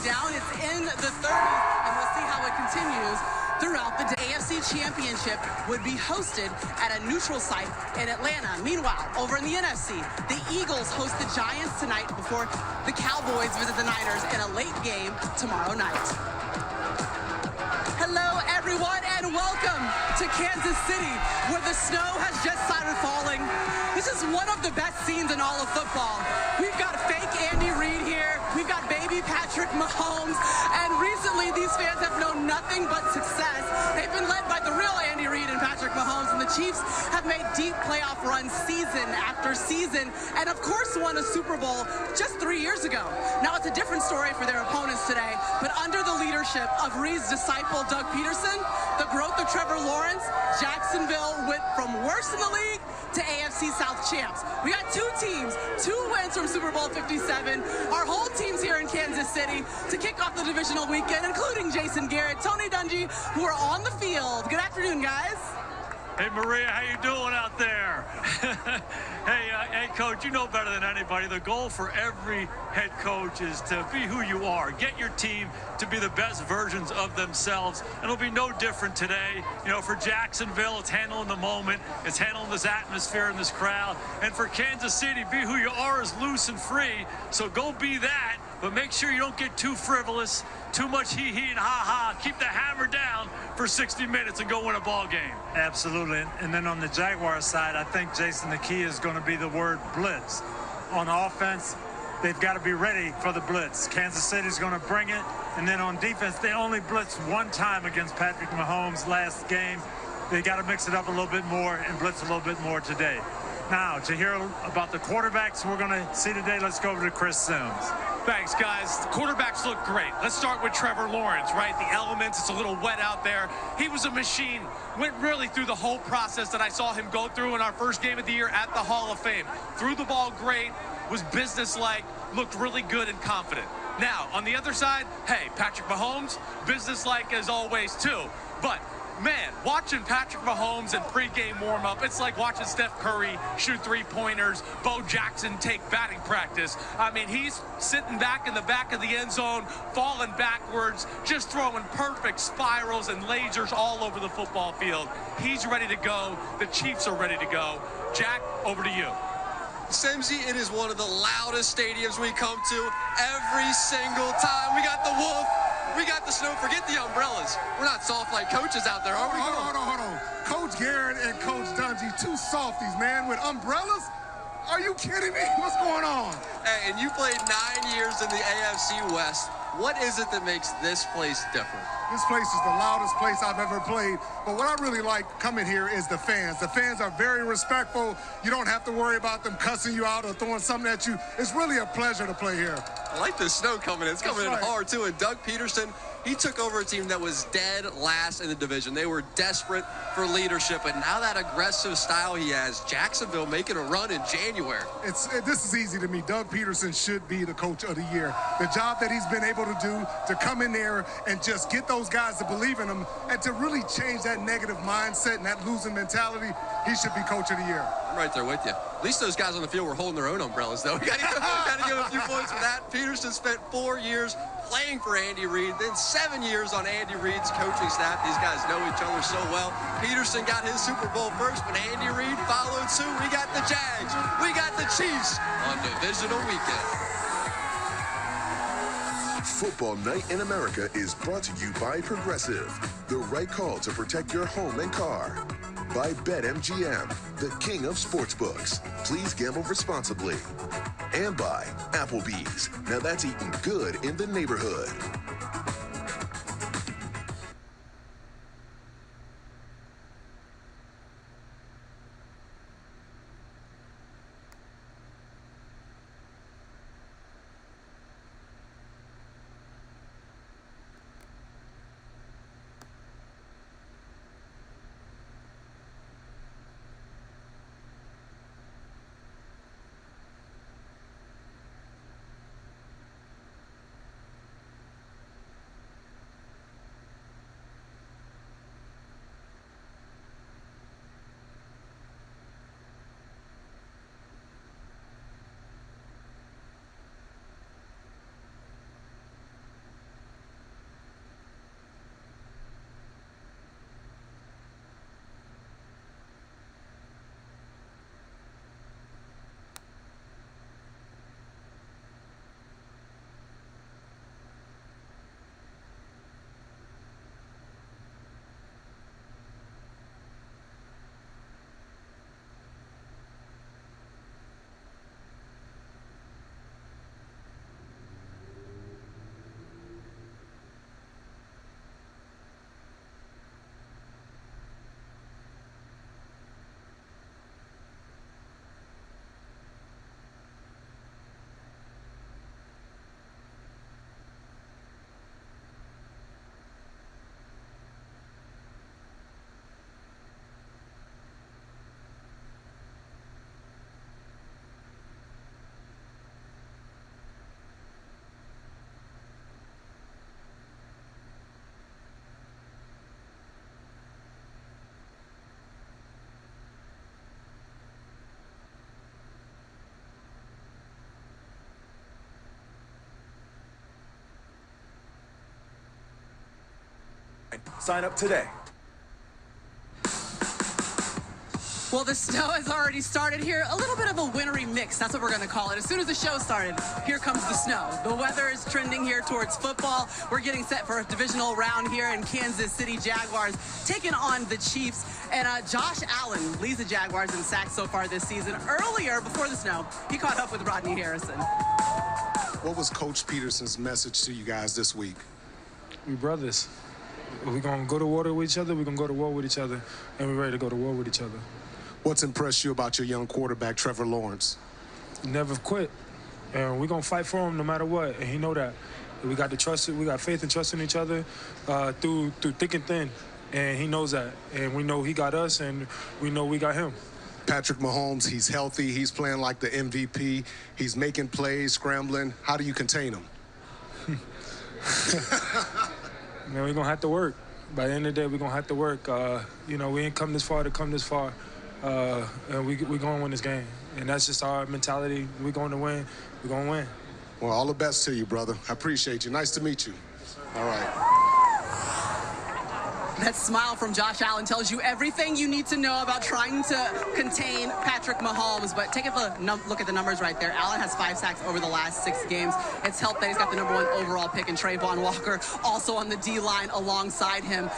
down. It's in the 30s, and we'll see how it continues throughout the day. AFC Championship would be hosted at a neutral site in Atlanta. Meanwhile, over in the NFC, the Eagles host the Giants tonight before the Cowboys visit the Niners in a late game tomorrow night. Hello, everyone, and welcome to Kansas City, where the snow has just started falling. This is one of the best scenes in all of football. We've got fake Andy Reid here. We've got baby Patrick Mahomes. And recently, these fans have known nothing but success. They've been led by the real Andy Reid and Patrick Mahomes, and the Chiefs have made deep playoff runs season after season, and of course won a Super Bowl just 3 years ago. Now it's a different story for their opponents today, but under the leadership of Reid's disciple, Doug Peterson, the growth of Trevor Lawrence, Jacksonville went from worst in the league to AFC South champs. We got two teams, 2 wins from Super Bowl 57. Our whole team's here in Kansas City to kick off the divisional weekend, including Jason Garrett, Tony Dungy, who are on the field. Good afternoon, guys. Hey, Maria, how you doing out there? Hey, Coach, you know better than anybody. The goal for every head coach is to be who you are. Get your team to be the best versions of themselves. And it'll be no different today. You know, for Jacksonville, it's handling the moment. It's handling this atmosphere and this crowd. And for Kansas City, be who you are is loose and free. So go be that, but make sure you don't get too frivolous, too much hee-hee and ha-ha. Keep the hammer down for 60 minutes and go win a ball game. Absolutely. And then on the Jaguars side, I think, Jason, the key is going to be the word blitz. On offense, they've got to be ready for the blitz. Kansas City's going to bring it. And then on defense, they only blitzed 1 time against Patrick Mahomes last game. They got to mix it up a little bit more and blitz a little bit more today. Now, to hear about the quarterbacks we're going to see today, let's go over to Chris Sims. Thanks, guys. The quarterbacks look great. Let's start with Trevor Lawrence, right? The elements, it's a little wet out there. He was a machine. Went really through the whole process that I saw him go through in our first game of the year at the Hall of Fame. Threw the ball great, was businesslike, looked really good and confident. Now, on the other side, hey, Patrick Mahomes, businesslike as always, too. But man, watching Patrick Mahomes in pregame warm-up, it's like watching Steph Curry shoot 3-pointers, Bo Jackson take batting practice. I mean, he's sitting back in the back of the end zone, falling backwards, just throwing perfect spirals and lasers all over the football field. He's ready to go. The Chiefs are ready to go. Jack, over to you. Simsy, it is one of the loudest stadiums we come to every single time. We got the wolf. We got the snow. Forget the umbrellas. We're not soft like coaches out there, are we? Hold on. Coach Garrett and Coach Dungy, 2 softies, man, with umbrellas? Are you kidding me? What's going on? Hey, and you played 9 years in the AFC West. What is it that makes this place different? This place is the loudest place I've ever played. But what I really like coming here is the fans. The fans are very respectful. You don't have to worry about them cussing you out or throwing something at you. It's really a pleasure to play here. I like the snow coming in. It's coming in hard, too. And Doug Peterson, he took over a team that was dead last in the division. They were desperate for leadership. And now that aggressive style he has, Jacksonville making a run in January. This is easy to me. Doug Peterson should be the coach of the year. The job that he's been able to do to come in there and just get those guys to believe in him and to really change that negative mindset and that losing mentality, he should be coach of the year. I'm right there with you. At least those guys on the field were holding their own umbrellas, though. We got to give a few points for that. Peterson spent 4 years playing for Andy Reid, then 7 years on Andy Reid's coaching staff. These guys know each other so well. Peterson got his Super Bowl first, but Andy Reid followed suit. We got the Jags. We got the Chiefs on Divisional Weekend. Football Night in America is brought to you by Progressive, the right call to protect your home and car. By BetMGM, the king of sportsbooks. Please gamble responsibly. And by Applebee's. Now that's eating good in the neighborhood. Sign up today. Well, the snow has already started here. A little bit of a wintry mix, that's what we're going to call it. As soon as the show started, here comes the snow. The weather is trending here towards football. We're getting set for a divisional round here in Kansas City. Jaguars taking on the Chiefs. And Josh Allen leads the Jaguars in sacks so far this season. Earlier, before the snow, he caught up with Rodney Harrison. What was Coach Peterson's message to you guys this week? We brothers. We're going to go to war with each other. We're going to go to war with each other. And we're ready to go to war with each other. What's impressed you about your young quarterback, Trevor Lawrence? He never quit. And we're going to fight for him no matter what. And he know that. We got to trust it. We got faith and trust in each other through thick and thin. And he knows that. And we know he got us, and we know we got him. Patrick Mahomes, he's healthy. He's playing like the MVP. He's making plays, scrambling. How do you contain him? Man, we're going to have to work. By the end of the day, we're going to have to work. We ain't come this far to come this far. And we're going to win this game. And that's just our mentality. We're going to win. We're going to win. Well, all the best to you, brother. I appreciate you. Nice to meet you. All right. That smile from Josh Allen tells you everything you need to know about trying to contain Patrick Mahomes. But take a look at the numbers right there. Allen has 5 sacks over the last 6 games. It's helped that he's got the #1 overall pick in Trayvon Walker, also on the D-line alongside him.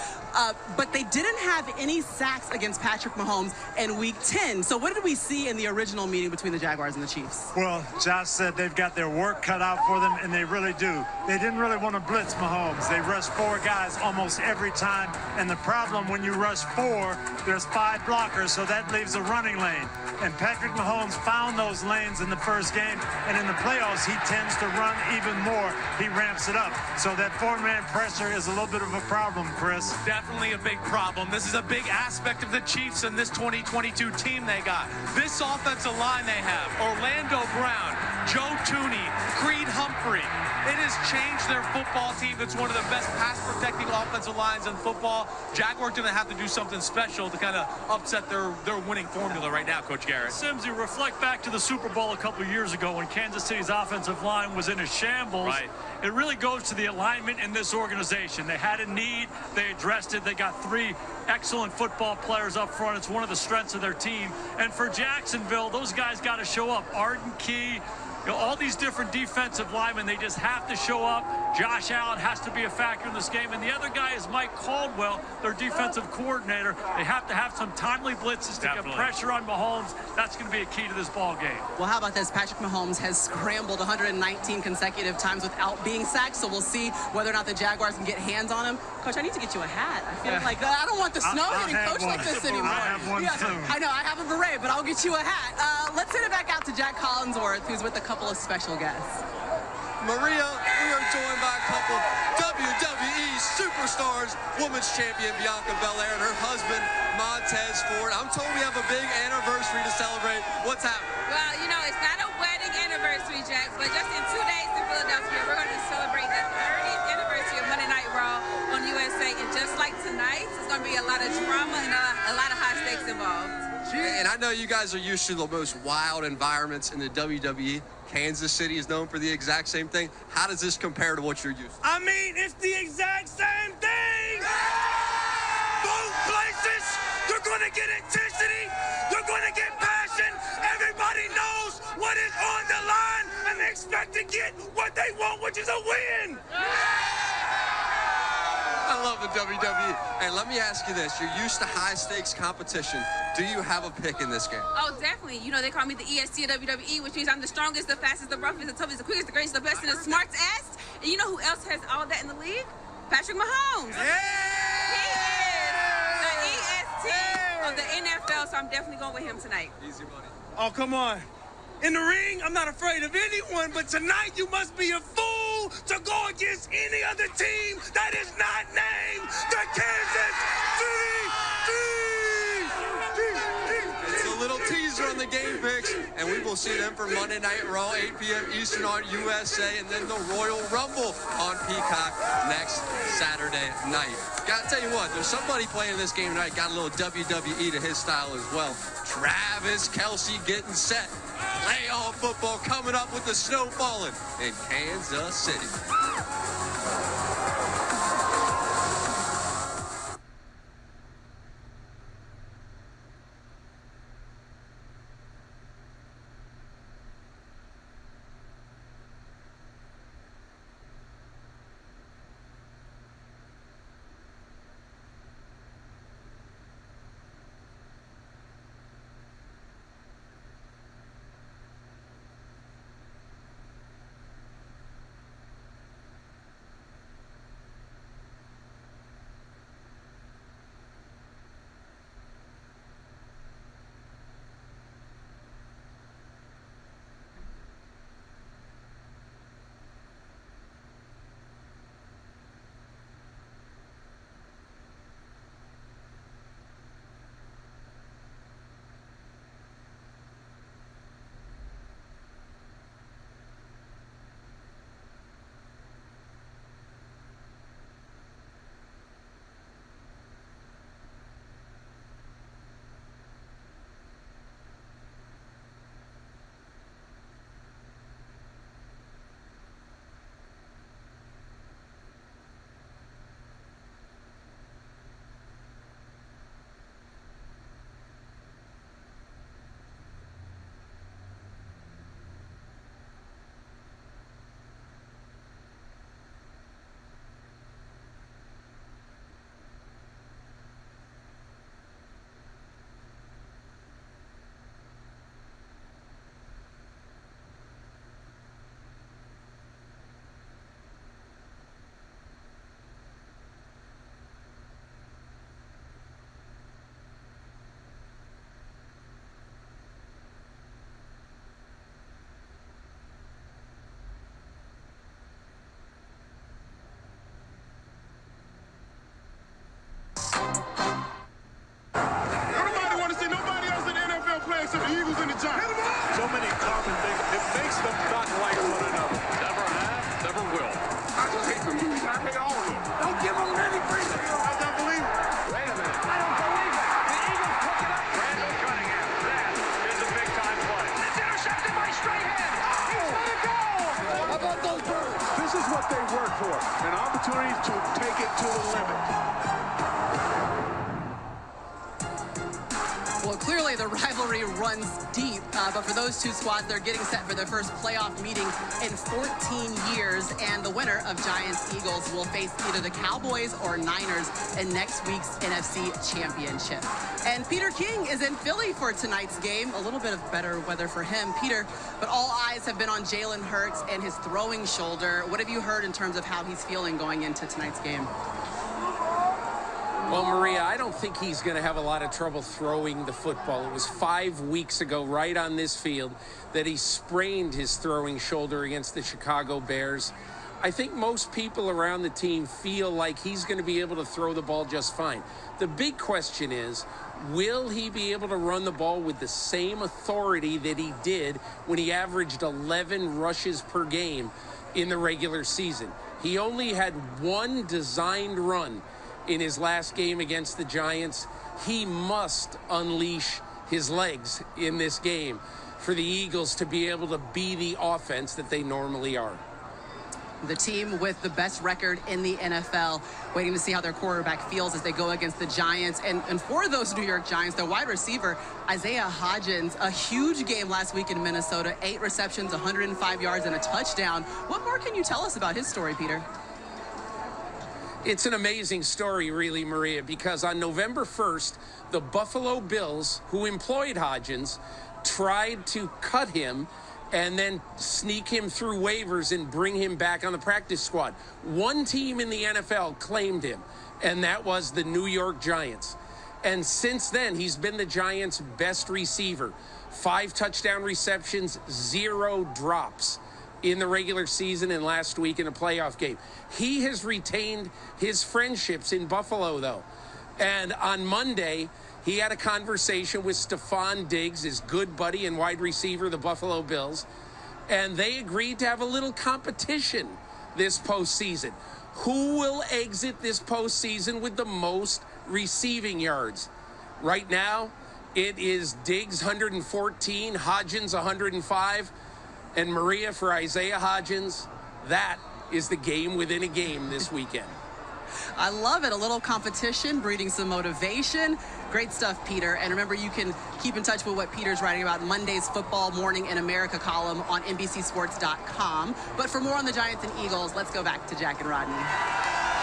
But they didn't have any sacks against Patrick Mahomes in Week 10. So what did we see in the original meeting between the Jaguars and the Chiefs? Well, Josh said they've got their work cut out for them, and they really do. They didn't really want to blitz Mahomes. They rushed 4 guys almost every time. And the problem when you rush 4, there's 5 blockers, so that leaves a running lane. And Patrick Mahomes found those lanes in the first game, and in the playoffs, he tends to run even more. He ramps it up. So that 4-man pressure is a little bit of a problem, Chris. Definitely a big problem. This is a big aspect of the Chiefs and this 2022 team they got. This offensive line they have, Orlando Brown, Joe Tooney, Creed Humphrey. It has changed their football team. It's one of the best pass-protecting offensive lines in football. Jaguars going to have to do something special to kind of upset their winning formula right now, Coach Garrett. Simsy, reflect back to the Super Bowl a couple years ago when Kansas City's offensive line was in a shambles. Right. It really goes to the alignment in this organization. They had a need. They addressed it. They got 3 excellent football players up front. It's one of the strengths of their team. And for Jacksonville, those guys got to show up. Arden Key, all these different defensive linemen, they just have to show up. Josh Allen has to be a factor in this game. And the other guy is Mike Caldwell, their defensive coordinator. They have to have some timely blitzes to get pressure on Mahomes. That's going to be a key to this ball game. Well, how about this? Patrick Mahomes has scrambled 119 consecutive times without being sacked, so we'll see whether or not the Jaguars can get hands on him. Coach, I need to get you a hat. I feel like I don't want the snow hitting Coach like this anymore. I have one too. I know, I have a beret, but I'll get you a hat. Let's send it back out to Jack Collinsworth, who's with a couple of special guests. Maria, we are joined by a couple WWE superstars, women's champion Bianca Belair and her husband Montez Ford. I'm told we have a big anniversary to celebrate. What's happening? Well, it's not a wedding anniversary, Jax, but just in 2 days in Philadelphia, we're going to celebrate the 30th anniversary of Monday Night Raw on USA. And just like tonight, it's going to be a lot of drama and a lot of high stakes involved. And I know you guys are used to the most wild environments in the WWE. Kansas City is known for the exact same thing. How does this compare to what you're used to? I mean, it's the exact same thing. Both places, they're going to get intensity. They're going to get passion. Everybody knows what is on the line, and they expect to get what they want, which is a win. I love the WWE. And let me ask you this. You're used to high-stakes competition. Do you have a pick in this game? Oh, definitely. They call me the EST of WWE, which means I'm the strongest, the fastest, the roughest, the toughest, the quickest, the greatest, the best, and the smartest. And you know who else has all that in the league? Patrick Mahomes. Yeah! He is the EST of the NFL, so I'm definitely going with him tonight. Easy money. Oh, come on. In the ring, I'm not afraid of anyone, but tonight you must be a fool to go against any other team that is not named the Kansas City Chiefs. It's a little teaser on the game picks, and we will see them for Monday Night Raw, 8 p.m. Eastern on USA, and then the Royal Rumble on Peacock next Saturday night. Gotta tell you what, there's somebody playing this game tonight, got a little WWE to his style as well. Travis Kelce getting set. Playoff football coming up with the snow falling in Kansas City. what they work for, an opportunity to take it to the limit. Well, clearly the rivalry runs deep, but for those two squads, they're getting set for their first playoff meeting in 14 years, and the winner of Giants-Eagles will face either the Cowboys or Niners in next week's NFC Championship. And Peter King is in Philly for tonight's game. A little bit of better weather for him, Peter, but all eyes have been on Jalen Hurts and his throwing shoulder. What have you heard in terms of how he's feeling going into tonight's game? Well, Maria, I don't think he's going to have a lot of trouble throwing the football. It was 5 weeks ago, right on this field, that he sprained his throwing shoulder against the Chicago Bears. I think most people around the team feel like he's going to be able to throw the ball just fine. The big question is, will he be able to run the ball with the same authority that he did when he averaged 11 rushes per game in the regular season? He only had one designed run in his last game against the Giants. He must unleash his legs in this game for the Eagles to be able to be the offense that they normally are. The team with the best record in the NFL, waiting to see how their quarterback feels as they go against the Giants. And for those New York Giants, their wide receiver, Isaiah Hodgins, a huge game last week in Minnesota, 8 receptions, 105 yards, and a touchdown. What more can you tell us about his story, Peter? It's an amazing story, really, Maria, because on November 1st, the Buffalo Bills, who employed Hodgins, tried to cut him and then sneak him through waivers and bring him back on the practice squad. One team in the NFL claimed him, and that was the New York Giants. And since then, he's been the Giants' best receiver. 5 touchdown receptions, 0 drops in the regular season and last week in a playoff game. He has retained his friendships in Buffalo, though. And on Monday, he had a conversation with Stephon Diggs, his good buddy and wide receiver of the Buffalo Bills, and they agreed to have a little competition this postseason. Who will exit this postseason with the most receiving yards? Right now, it is Diggs 114, Hodgins 105, and Maria, for Isaiah Hodgins, that is the game within a game this weekend. I love it. A little competition, breeding some motivation. Great stuff, Peter. And remember, you can keep in touch with what Peter's writing about Monday's Football Morning in America column on NBCSports.com. But for more on the Giants and Eagles, let's go back to Jack and Rodney.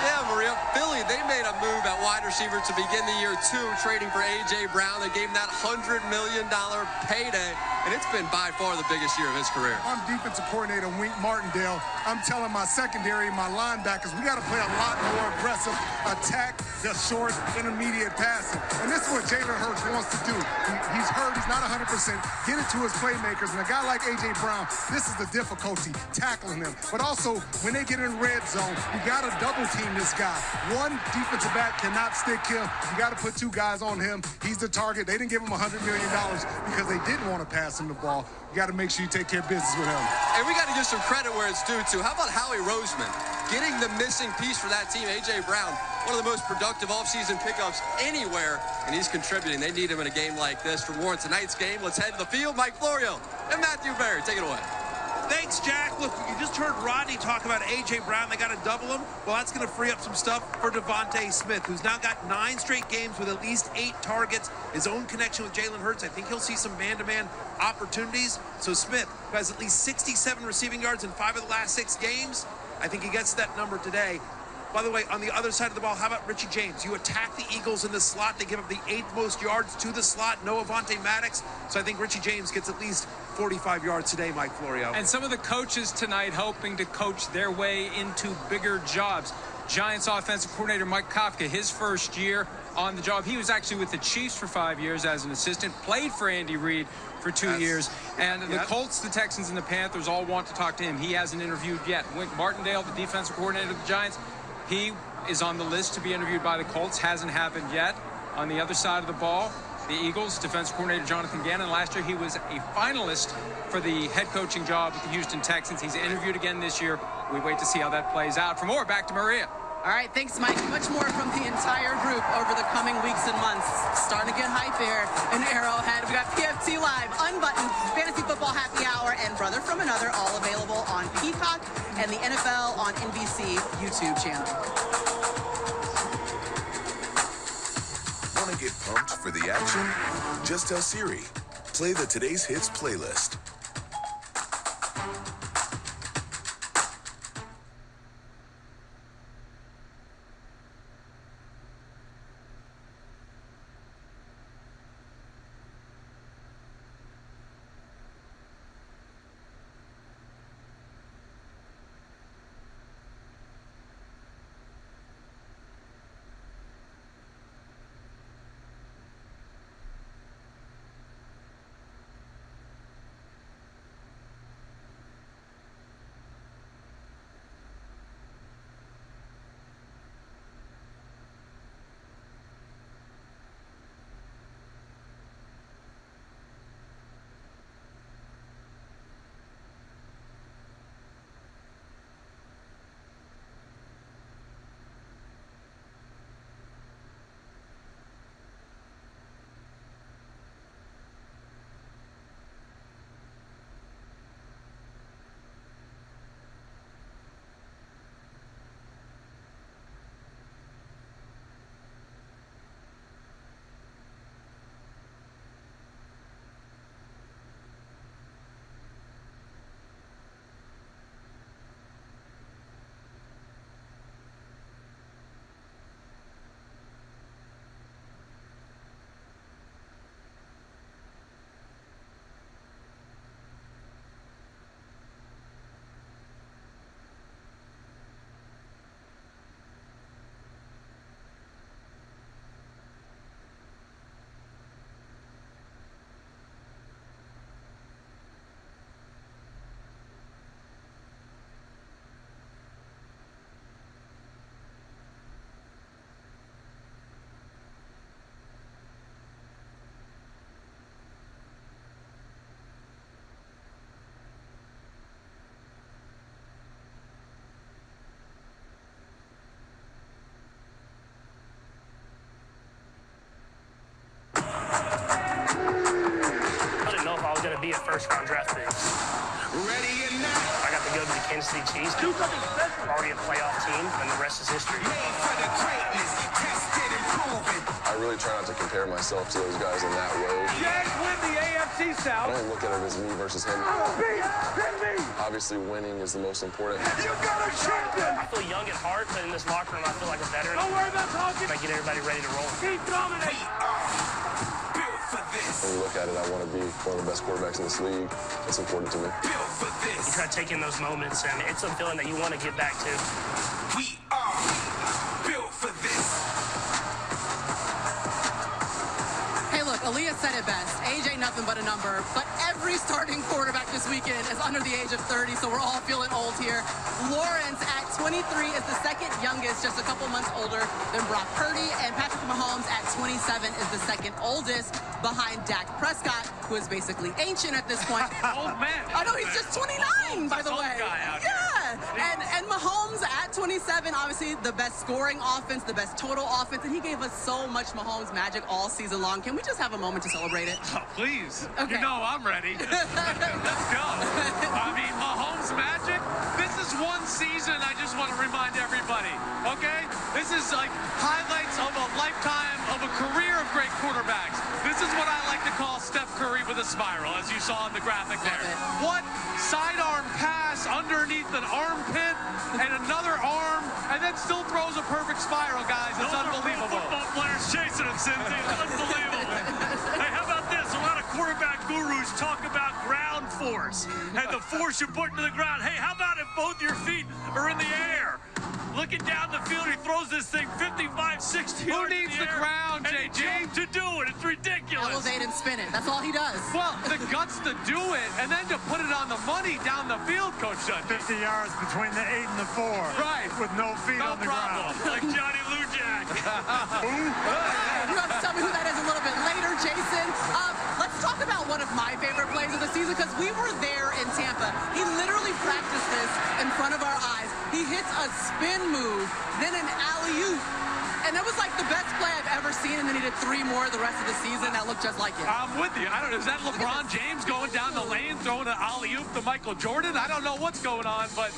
Yeah, Maria, Philly, they made a move at wide receiver to begin the year, too, trading for A.J. Brown. They gave him that $100 million payday, and it's been by far the biggest year of his career. I'm defensive coordinator Wink Martindale. I'm telling my secondary and my linebackers, we got to play a lot more aggressive, attack the short, intermediate passing. And this is what Jalen Hurts wants to do. He's hurt. He's not 100%. Get it to his playmakers. And a guy like A.J. Brown, this is the difficulty, tackling him. But also, when they get in red zone, you got to double team this guy. One defensive back cannot stick him. You got to put 2 guys on him. He's the target. They didn't give him $100 million because they didn't want to pass him the ball. You got to make sure you take care of business with him. And we got to give some credit where it's due, too. How about Howie Roseman getting the missing piece for that team, A.J. Brown, one of the most productive offseason pickups anywhere, and he's contributing. They need him in a game like this. For more on tonight's game, let's head to the field. Mike Florio and Matthew Berry, take it away. Thanks, Jack. Look, you just heard Rodney talk about A.J. Brown. They got to double him. Well, that's going to free up some stuff for Devontae Smith, who's now got 9 straight games with at least 8 targets. His own connection with Jalen Hurts, I think he'll see some man-to-man opportunities. So Smith, who has at least 67 receiving yards in 5 of the last 6 games, I think he gets that number today. By the way, on the other side of the ball, how about Richie James? You attack the Eagles in the slot. They give up the 8th most yards to the slot. No Avonte Maddox. So I think Richie James gets at least 45 yards today, Mike Florio. And some of the coaches tonight hoping to coach their way into bigger jobs. Giants offensive coordinator Mike Kafka, his first year on the job. He was actually with the Chiefs for 5 years as an assistant, played for Andy Reid for 2 years. And the Colts, the Texans, and the Panthers all want to talk to him. He hasn't interviewed yet. Wink Martindale, the defensive coordinator of the Giants, he is on the list to be interviewed by the Colts. Hasn't happened yet. On the other side of the ball, the Eagles, defensive coordinator Jonathan Gannon. Last year, he was a finalist for the head coaching job with the Houston Texans. He's interviewed again this year. We wait to see how that plays out. For more, back to Maria. All right, thanks, Mike. Much more from the entire group over the coming weeks and months. Starting to get hype here in Arrowhead. We got PFT Live, Unbuttoned, Fantasy Football Happy Hour, and Brother from Another, all available on Peacock and the NFL on NBC YouTube channel. Want to get pumped for the action? Just tell Siri, play the Today's Hits playlist. Going to be a first-round draft pick. Ready or not. I got to go to the Kansas City Chiefs. Do something special. Already a playoff team, and the rest is history. Made for the greatness, tested and proven. I really try not to compare myself to those guys in that way. Jags win the AFC South. I don't look at it as me versus him. Obviously, winning is the most important. You got a champion. I feel young at heart, but in this locker room, I feel like a veteran. Don't worry about talking. I get everybody ready to roll. Keep dominating. When you look at it, I want to be one of the best quarterbacks in this league. It's important to me. Built for this. You try to take in those moments, and it's a feeling that you want to get back to. We are built for this. Hey, look, Aaliyah said it best. Age ain't nothing but a number, but every starting quarterback this weekend is under the age of 30, so we're all feeling old here. Lawrence at 23 is the second youngest, just a couple months older than Brock Purdy, and Patrick Mahomes at 27 is the second oldest, behind Dak Prescott, who is basically ancient at this point. Old man. I know, he's just 29, by the way. And Mahomes at 27, obviously the best scoring offense, the best total offense, and he gave us so much Mahomes magic all season long. Can we just have a moment to celebrate it? Oh, please. Okay. You know I'm ready. Let's go. I mean, Mahomes magic. This is one season I just want to remind everybody, okay? This is like highlights of a lifetime of a career of great quarterbacks. This is what I like to call Steph Curry with a spiral, as you saw in the graphic there. What sidearm pass underneath an armpit and another arm, and then still throws a perfect spiral, guys. It's unbelievable. Football players chasing him, Cindy. Unbelievable. Hey, how about this? A lot of quarterback gurus talk about ground force and the force you put into the ground. Hey, how about if both your feet are in the air? Looking down the field, he throws this thing 55, 60 Who yards needs in the air, ground, and JG? he jumped to do it. It's ridiculous. Elevate and spin it. That's all he does. Well, the guts to do it, and then to put it on the money down the field, Coach Dundee. 50 yards between the 8 and the 4. Right. With no feet on the ground. Like Johnny Lujak. You have to tell me who that is a little bit later, Jason. Let's talk about one of my favorite plays of the season, because we were there in Tampa. He literally practiced this in front of our eyes. He hits a spin move, then an alley-oop, and And it was like the best play I've ever seen, and then he did 3 more the rest of the season that looked just like it. I'm with you. I don't know. Is that LeBron James going down the lane, throwing an alley-oop to Michael Jordan? I don't know what's going on, but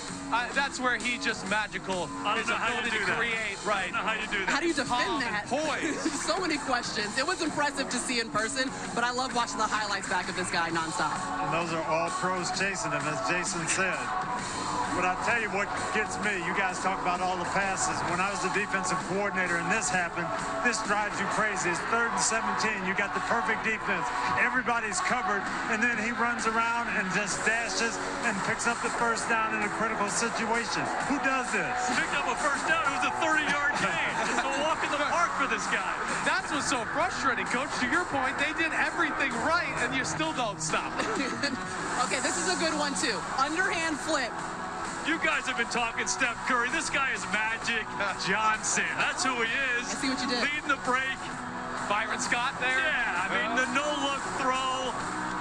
that's where he's just magical. I don't know how you do that. Create, right. I don't know how you do that. How do you defend that? Poise. So many questions. It was impressive to see in person, but I love watching the highlights back of this guy nonstop. And those are all pros chasing him, as Jason said. But I tell you what gets me, you guys talk about all the passes. When I was the defensive coordinator and this happened, this drives you crazy. It's 3rd and 17. You got the perfect defense. Everybody's covered, and then he runs around and just dashes and picks up the first down in a critical situation. Who does this? Picked up a first down. It was a 30-yard gain. It's a walk in the park for this guy. That's what's so frustrating, Coach. To your point, they did everything right, and you still don't stop. Okay, this is a good one, too. Underhand flip. You guys have been talking Steph Curry. This guy is Magic Johnson. That's who he is. I see what you did. Leading the break. Byron Scott there. Yeah, I mean, the no-look throw.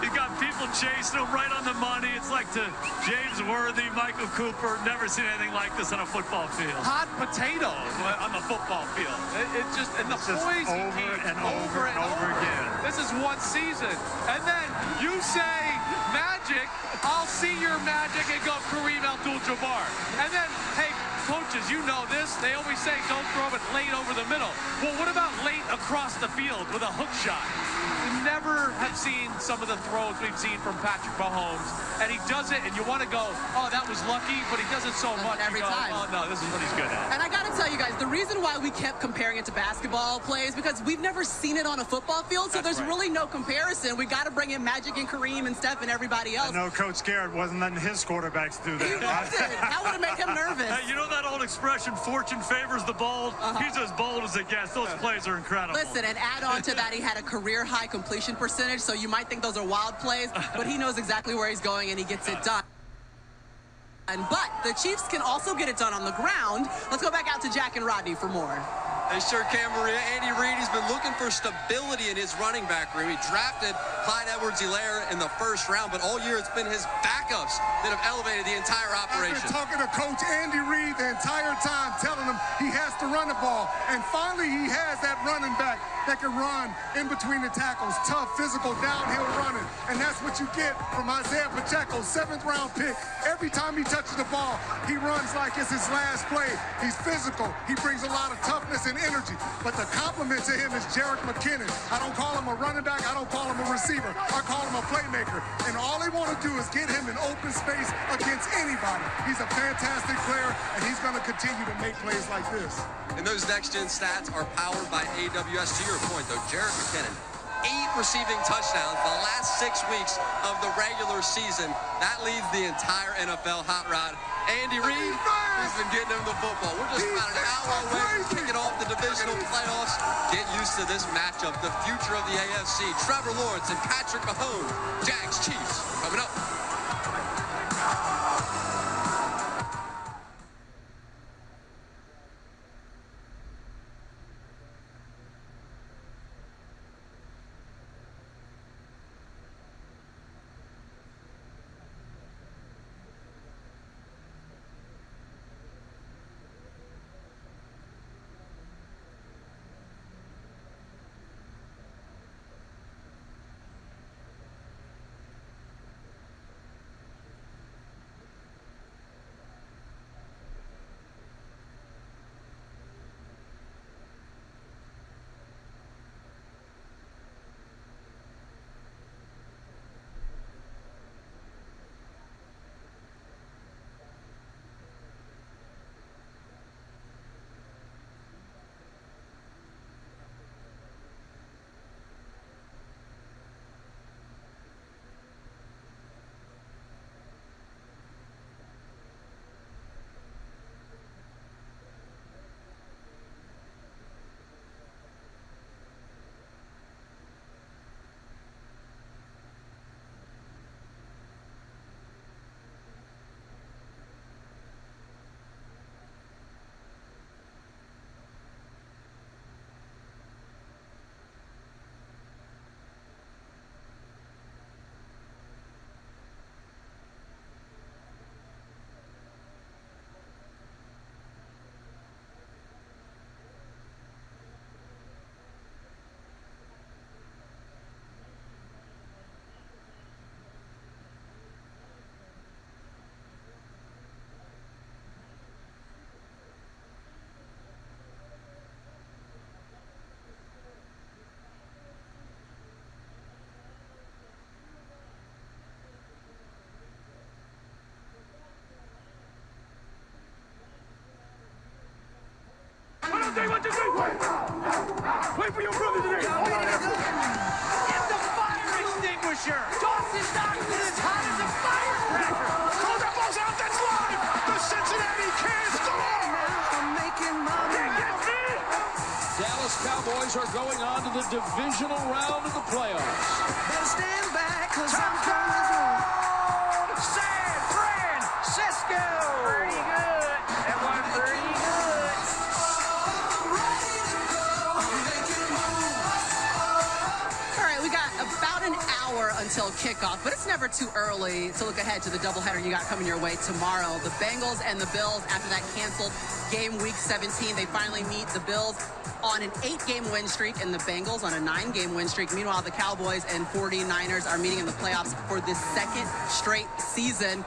He's got people chasing him right on the money. It's like to James Worthy, Michael Cooper. Never seen anything like this on a football field. Hot potato on the football field. It's just, and the poise he keeps over and over again. This is one season. And then you say Magic, I'll see your Magic, and go Kareem Abdul-Jabbar. And then, hey, coaches, you know this. They always say don't throw it late over the middle. Well, what about late across the field with a hook shot? We never have seen some of the throws we've seen from Patrick Mahomes. And he does it, and you want to go, oh, that was lucky, but he does it so much. Every time. Oh, no, this is what he's good at. And I got to tell you guys, the reason why we kept comparing it to basketball plays because we've never seen it on a football field, so there's really no comparison. We got to bring in Magic and Kareem and Steph and everybody else. I know Coach Garrett wasn't letting his quarterbacks do that. He wasn't. That would have made him nervous. Hey, you know that old expression, fortune favors the bold? He's as bold as it gets. Those plays are incredible. Listen, and add on to that, he had a career-high completion percentage, so you might think those are wild plays, but he knows exactly where he's going, and he gets it done. But the Chiefs can also get it done on the ground. Let's go back out to Jack and Rodney for more. They sure can, Maria. Andy Reid has been looking for stability in his running back room. He drafted Clyde Edwards-Helaire in the first round, but all year it's been his backups that have elevated the entire operation. I've been talking to Coach Andy Reid the entire time, telling him he has to run the ball. And finally, he has that running back that can run in between the tackles. Tough, physical, downhill running. And that's what you get from Isaiah Pacheco, 7th-round pick. Every time he touches the ball, he runs like it's his last play. He's physical. He brings a lot of toughness and energy. But the compliment to him is Jerick McKinnon. I don't call him a running back. I don't call him a receiver. I call him a playmaker. And all they want to do is get him in open space against anybody. He's a fantastic player, and he's going to continue to make plays like this. And those next-gen stats are powered by AWS. To your point, though, Jerick McKinnon, 8 receiving touchdowns the last 6 weeks of the regular season. That leads the entire NFL hot rod. Andy Reid has been getting him the football. We're just about an hour away from kicking off the divisional playoffs. Get used to this matchup, the future of the AFC. Trevor Lawrence and Patrick Mahomes, Jags Chiefs, coming up. just wait. Wait for your brother today. It's the fire extinguisher. Dawson Knox is as hot as a firecracker. Call that ball's out. That's live. The Cincinnati can't score. Dallas Cowboys are going on to the divisional round of the playoffs. Better stand back, cause I'm coming through. San Francisco. Pretty good. That was pretty good. All right, we got about an hour until kickoff, but it's never too early to look ahead to the doubleheader you got coming your way tomorrow. The Bengals and the Bills, after that canceled game week 17, they finally meet. The Bills on an 8-game win streak and the Bengals on a 9-game win streak. Meanwhile, the Cowboys and 49ers are meeting in the playoffs for the second straight season.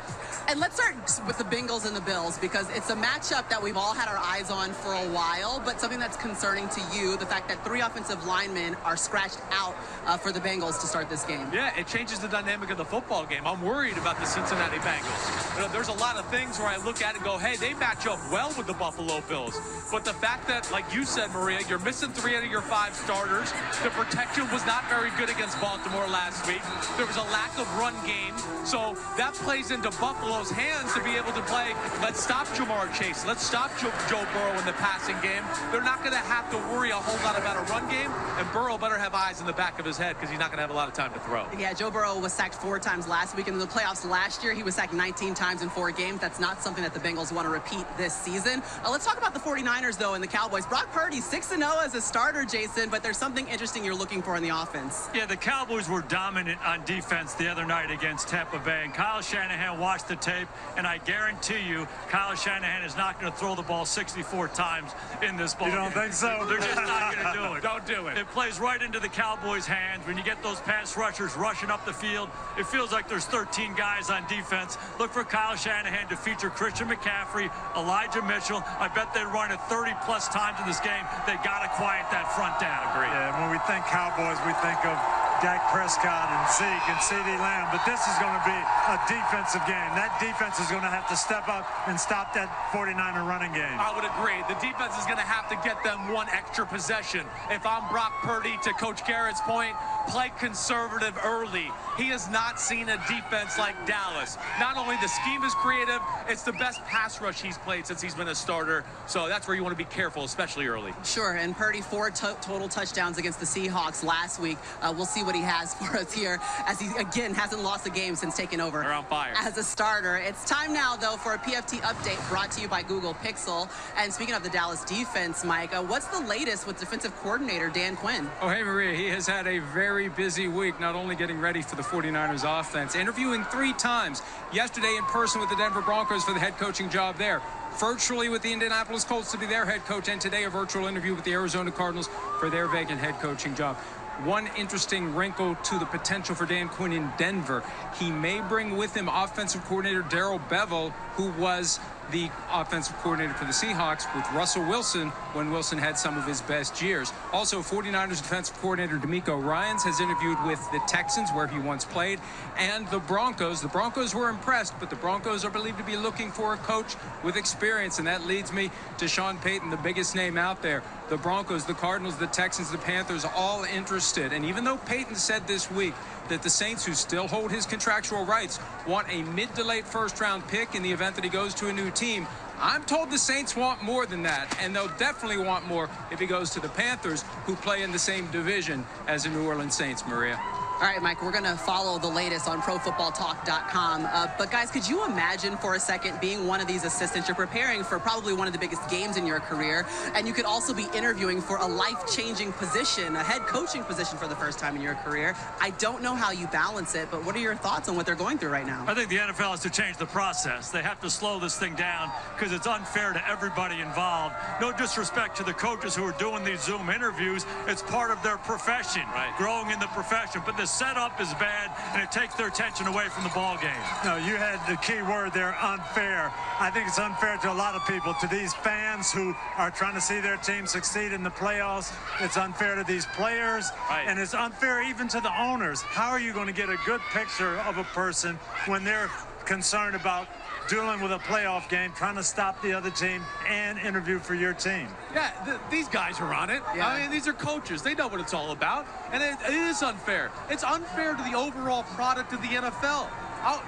And let's start with the Bengals and the Bills, because it's a matchup that we've all had our eyes on for a while, but something that's concerning to you, the fact that 3 offensive linemen are scratched out for the Bengals to start this game. Yeah, it changes the dynamic of the football game. I'm worried about the Cincinnati Bengals. You know, there's a lot of things where I look at it and go, hey, they match up well with the Buffalo Bills. But the fact that, like you said, Maria, you're missing 3 out of your 5 starters. The protection was not very good against Baltimore last week. There was a lack of run game. So that plays into Buffalo's hands to be able to play, let's stop Jamar Chase, let's stop Joe Burrow in the passing game. They're not going to have to worry a whole lot about a run game, and Burrow better have eyes in the back of his head because he's not going to have a lot of time to throw. Yeah, Joe Burrow was sacked 4 times last week, and in the playoffs last year, he was sacked 19 times in 4 games. That's not something that the Bengals want to repeat this season. Let's talk about the 49ers, though, and the Cowboys. Brock Purdy, 6-0 as a starter, Jason, but there's something interesting you're looking for in the offense. Yeah, the Cowboys were dominant on defense the other night against Tampa Bay, and Kyle Shanahan watched the tape, and I guarantee you Kyle Shanahan is not going to throw the ball 64 times in this ball. You don't think so? They're just not going to do it. Don't do it. It plays right into the Cowboys' hands. When you get those pass rushers rushing up the field, it feels like there's 13 guys on defense. Look for Kyle Shanahan to feature Christian McCaffrey, Elijah Mitchell. I bet they run it 30-plus times in this game. They got to quiet that front down. Agreed. Yeah, when we think Cowboys, we think of Dak Prescott and Zeke and CeeDee Lamb, but this is going to be a defensive game. That defense is going to have to step up and stop that 49er running game. I would agree. The defense is going to have to get them 1 extra possession. If I'm Brock Purdy, to Coach Garrett's point, play conservative early. He has not seen a defense like Dallas. Not only the scheme is creative, it's the best pass rush he's played since he's been a starter. So that's where you want to be careful, especially early. Sure, and Purdy 4 total touchdowns against the Seahawks last week. We'll see what he has for us here, as he, again, hasn't lost a game since taking over They're on fire as a starter. It's time now, though, for a PFT update brought to you by Google Pixel. And speaking of the Dallas defense, Mike, what's the latest with defensive coordinator Dan Quinn? Oh, hey, Maria, he has had a very busy week, not only getting ready for the 49ers offense, interviewing 3 times, yesterday in person with the Denver Broncos for the head coaching job there, virtually with the Indianapolis Colts to be their head coach, and today a virtual interview with the Arizona Cardinals for their vacant head coaching job. One interesting wrinkle to the potential for Dan Quinn in Denver, he may bring with him offensive coordinator Darrell Bevell, who was the offensive coordinator for the Seahawks with Russell Wilson when Wilson had some of his best years. Also, 49ers defensive coordinator DeMeco Ryans has interviewed with the Texans, where he once played, and the Broncos. The Broncos were impressed, but the Broncos are believed to be looking for a coach with experience, and that leads me to Sean Payton, the biggest name out there. The Broncos, the Cardinals, the Texans, the Panthers, all interested. And even though Payton said this week that the Saints, who still hold his contractual rights, want a mid to late first-round pick in the event that he goes to a new team, I'm told the Saints want more than that, and they'll definitely want more if he goes to the Panthers, who play in the same division as the New Orleans Saints, Maria. All right, Mike, we're going to follow the latest on ProFootballTalk.com. But, guys, could you imagine for a second being one of these assistants? You're preparing for probably one of the biggest games in your career, and you could also be interviewing for a life-changing position, a head coaching position for the first time in your career. I don't know how you balance it, but what are your thoughts on what they're going through right now? I think the NFL has to change the process. They have to slow this thing down because it's unfair to everybody involved. No disrespect to the coaches who are doing these Zoom interviews. It's part of their profession, right? Growing in the profession. But the setup is bad, and it takes their attention away from the ball game. No, you had the key word there, unfair. I think it's unfair to a lot of people, to these fans who are trying to see their team succeed in the playoffs. It's unfair to these players, and it's unfair even to the owners. How are you going to get a good picture of a person when they're concerned about dealing with a playoff game, trying to stop the other team and interview for your team. Yeah, these guys are on it. Yeah. I mean, these are coaches. They know what it's all about. And it is unfair. It's unfair to the overall product of the NFL.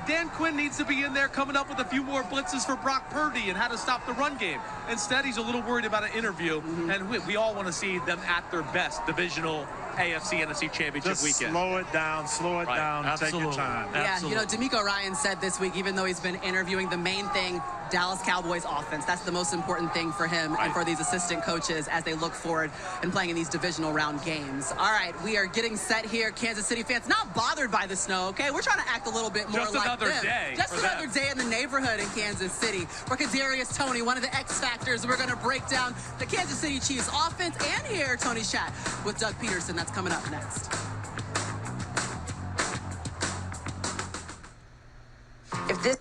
Dan Quinn needs to be in there coming up with a few more blitzes for Brock Purdy and how to stop the run game. Instead, he's a little worried about an interview, and we all want to see them at their best. Divisional AFC, NFC Championship Just weekend. slow it down, take your time. Yeah, Absolutely. you know, D'Amico Ryan said this week, even though he's been interviewing, the main thing, Dallas Cowboys offense. That's the most important thing for him and for these assistant coaches as they look forward and playing in these divisional round games. All right, we are getting set here. Kansas City fans, not bothered by the snow, okay? We're trying to act a little bit more Just like another them. day Just for another them. day in the neighborhood in Kansas City. For Kadarius Toney, one of the X factors, we're going to break down the Kansas City Chiefs offense and hear Tony's chat with Doug Peterson. That's coming up next. If this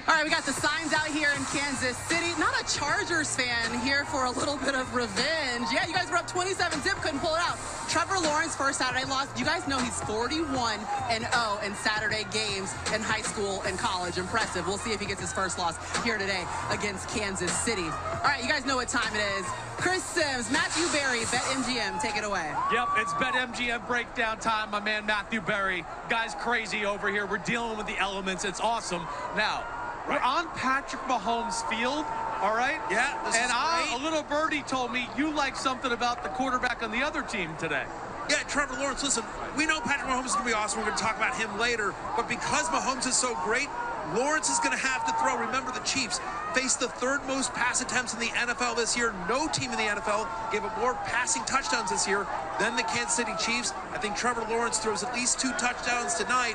All right, we got the signs out here in Kansas City. Not a Chargers fan here for a little bit of revenge. Yeah, you guys were up 27-zip, couldn't pull it out. Trevor Lawrence, first Saturday loss. You guys know he's 41-0 in Saturday games in high school and college. Impressive. We'll see if he gets his first loss here today against Kansas City. All right, you guys know what time it is. Chris Sims, Matthew Berry, BetMGM, take it away. Yep, it's BetMGM breakdown time. My man Matthew Berry. Guy's crazy over here. We're dealing with the elements. It's awesome. Now, we're on Patrick Mahomes Field, all right? Yeah, this and is great. a little birdie told me you like something about the quarterback on the other team today. Yeah, Trevor Lawrence, listen, we know Patrick Mahomes is going to be awesome. We're going to talk about him later. But because Mahomes is so great, Lawrence is going to have to throw. Remember, the Chiefs faced the third most pass attempts in the NFL this year. No team in the NFL gave up more passing touchdowns this year than the Kansas City Chiefs. I think Trevor Lawrence throws at least 2 touchdowns today,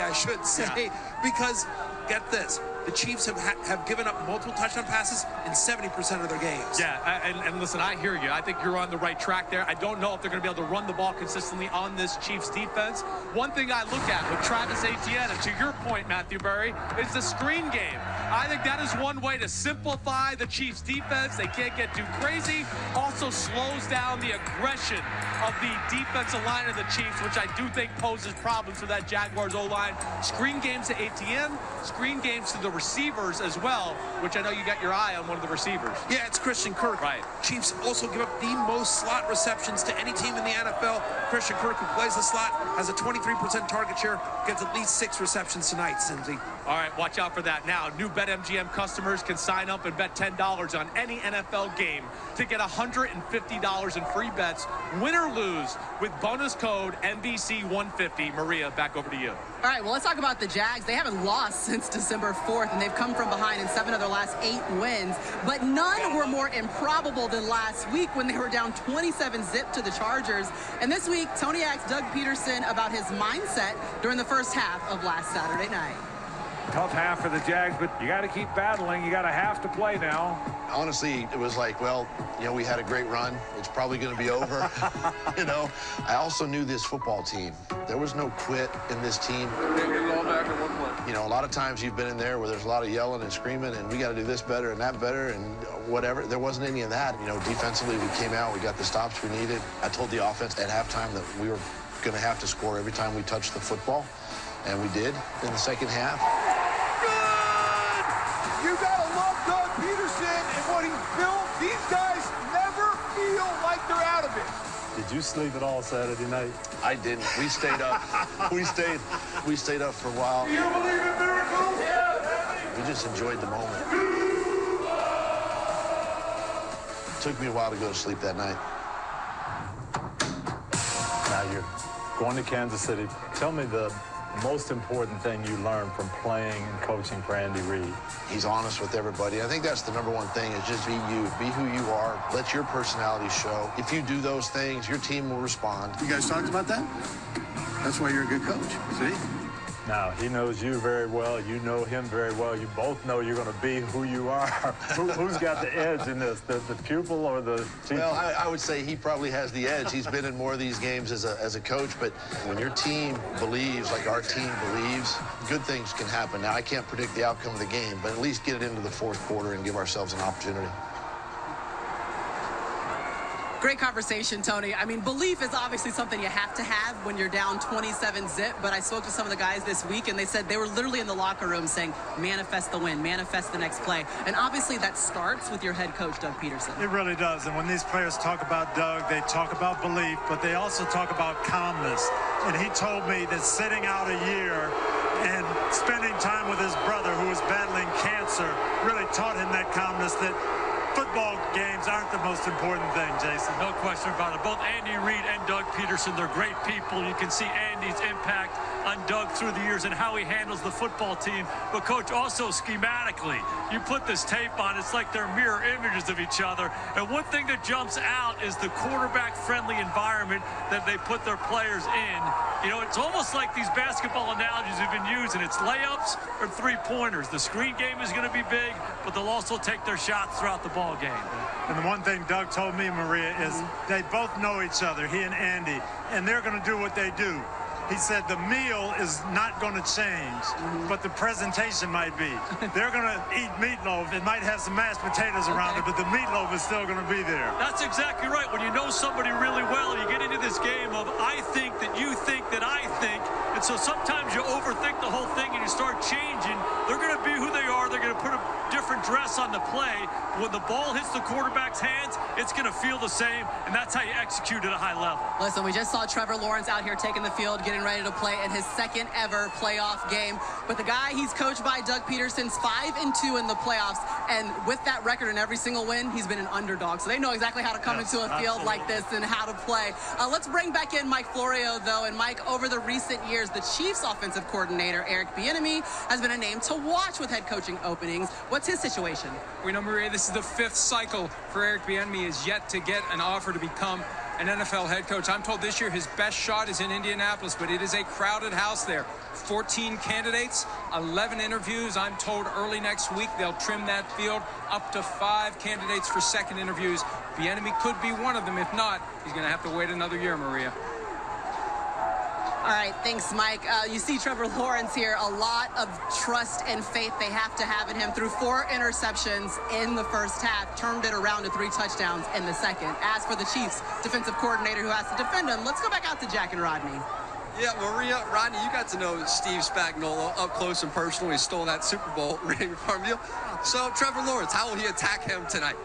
I should say, because get this. The Chiefs have given up multiple touchdown passes in 70% of their games. Yeah, and listen, I hear you. I think you're on the right track there. I don't know if they're going to be able to run the ball consistently on this Chiefs defense. One thing I look at with Travis Etienne, and to your point, Matthew Berry, is the screen game. I think that is one way to simplify the Chiefs defense. They can't get too crazy. Also slows down the aggression of the defensive line of the Chiefs, which I do think poses problems for that Jaguars O-line. Screen games to Etienne, screen games to the receivers as well, which I know you got your eye on one of the receivers. Yeah, it's Christian Kirk. Right. Chiefs also give up the most slot receptions to any team in the NFL. Christian Kirk, who plays the slot, has a 23% target share, gets at least 6 receptions tonight, Cindy. All right, watch out for that. Now, new BetMGM customers can sign up and bet $10 on any NFL game to get $150 in free bets, win or lose, with bonus code NBC150. Maria, back over to you. All right, well, let's talk about the Jags. They haven't lost since December 4th, and they've come from behind in 7 of their last 8 wins. But none were more improbable than last week when they were down 27-0 to the Chargers. And this week, Tony asked Doug Peterson about his mindset during the first half of last Saturday night. Tough half for the Jags, but you got to keep battling. You got a half to play now. Honestly, it was like, well, you know, we had a great run. It's probably going to be over. You know, I also knew this football team. There was no quit in this team. You know, a lot of times you've been in there where there's a lot of yelling and screaming, and we got to do this better and that better and whatever. There wasn't any of that. You know, defensively, we came out, we got the stops we needed. I told the offense at halftime that we were going to have to score every time we touched the football, and we did in the second half. You gotta love Doug Peterson and what he's built. These guys never feel like they're out of it. Did you sleep at all Saturday night? I didn't. We stayed up. we stayed up for a while. You believe in miracles? We just enjoyed the moment. It took me a while to go to sleep that night. Now you're going to Kansas City. Tell me the most important thing you learned from playing and coaching for Andy Reid. He's honest with everybody. I think that's the #1 thing, is just be you. Be who you are. Let your personality show. If you do those things, your team will respond. You guys talked about that? That's why you're a good coach. See? Now, he knows you very well. You know him very well. You both know you're going to be who you are. Who's got the edge in this, the pupil or the teacher? Well, I would say he probably has the edge. He's been in more of these games as a coach, but when your team believes, like our team believes, good things can happen. Now, I can't predict the outcome of the game, but at least get it into the 4th quarter and give ourselves an opportunity. Great conversation, Tony. I mean, belief is obviously something you have to have when you're down 27-0, but I spoke to some of the guys this week, and they said they were literally in the locker room saying, manifest the win, manifest the next play. And obviously that starts with your head coach, Doug Peterson. It really does. And when these players talk about Doug, they talk about belief, but they also talk about calmness. And he told me that sitting out a year and spending time with his brother who was battling cancer really taught him that calmness, that football games aren't the most important thing, Jason. No question about it. Both Andy Reid and Doug Peterson, they're great people. You can see Andy's impact on Doug through the years and how he handles the football team. But, Coach, also schematically, you put this tape on, it's like they're mirror images of each other. And one thing that jumps out is the quarterback-friendly environment that they put their players in. You know, it's almost like these basketball analogies have been used, and it's layups or three-pointers. The screen game is going to be big, but they'll also take their shots throughout the ball game. And the one thing Doug told me, Maria, is they both know each other, he and Andy, and they're going to do what they do. He said the meal is not going to change, but the presentation might be. They're going to eat meatloaf. It might have some mashed potatoes around it, but the meatloaf is still going to be there. That's exactly right. When you know somebody really well, you get into this game of I think that you think that I think. And so sometimes you overthink the whole thing and you start changing. They're going to be who they are. They're going to put a different dress on the play. When the ball hits the quarterback's hands, it's going to feel the same, and that's how you execute at a high level. Listen, we just saw Trevor Lawrence out here taking the field, getting ready to play in his second ever playoff game. But the guy he's coached by, Doug Peterson's 5-2 in the playoffs, and with that record in every single win, he's been an underdog. So they know exactly how to come into a field like this and how to play. Let's bring back in Mike Florio, though. And Mike, over the recent years, the Chiefs offensive coordinator, Eric Bieniemy, has been a name to watch with head coaching openings. What's his situation? We know, Maria, this is the 5th cycle for Eric Bieniemy, is yet to get an offer to become an NFL head coach. I'm told this year his best shot is in Indianapolis, but it is a crowded house there. 14 candidates, 11 interviews. I'm told early next week they'll trim that field up to 5 candidates for second interviews. Bieniemy could be one of them. If not, he's going to have to wait another year, Maria. All right, thanks, Mike. You see Trevor Lawrence here, a lot of trust and faith they have to have in him. Through 4 interceptions in the first half, turned it around to 3 touchdowns in the second. As for the Chiefs defensive coordinator who has to defend him, let's go back out to Jack and Rodney. Yeah, Maria, Rodney, you got to know Steve Spagnuolo up close and personal. He stole that Super Bowl ring from you. So, Trevor Lawrence, how will he attack him tonight?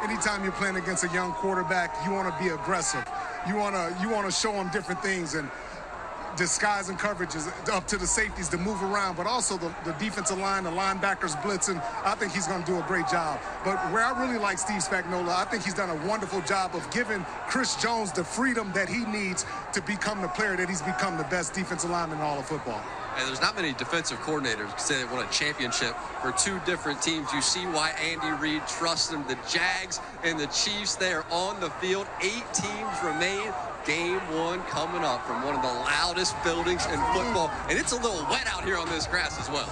Anytime you're playing against a young quarterback, you want to be aggressive. You want to show him different things and disguise and coverages up to the safeties to move around, but also the defensive line, the linebackers blitzing. I think he's going to do a great job. But where I really like Steve Spagnuolo, I think he's done a wonderful job of giving Chris Jones the freedom that he needs to become the player that he's become, the best defensive lineman in all of football. And there's not many defensive coordinators who say they won a championship for two different teams. You see why Andy Reid trusts them. The Jags and the Chiefs, they are on the field. 8 teams remain. Game 1 coming up from one of the loudest buildings in football. And it's a little wet out here on this grass as well.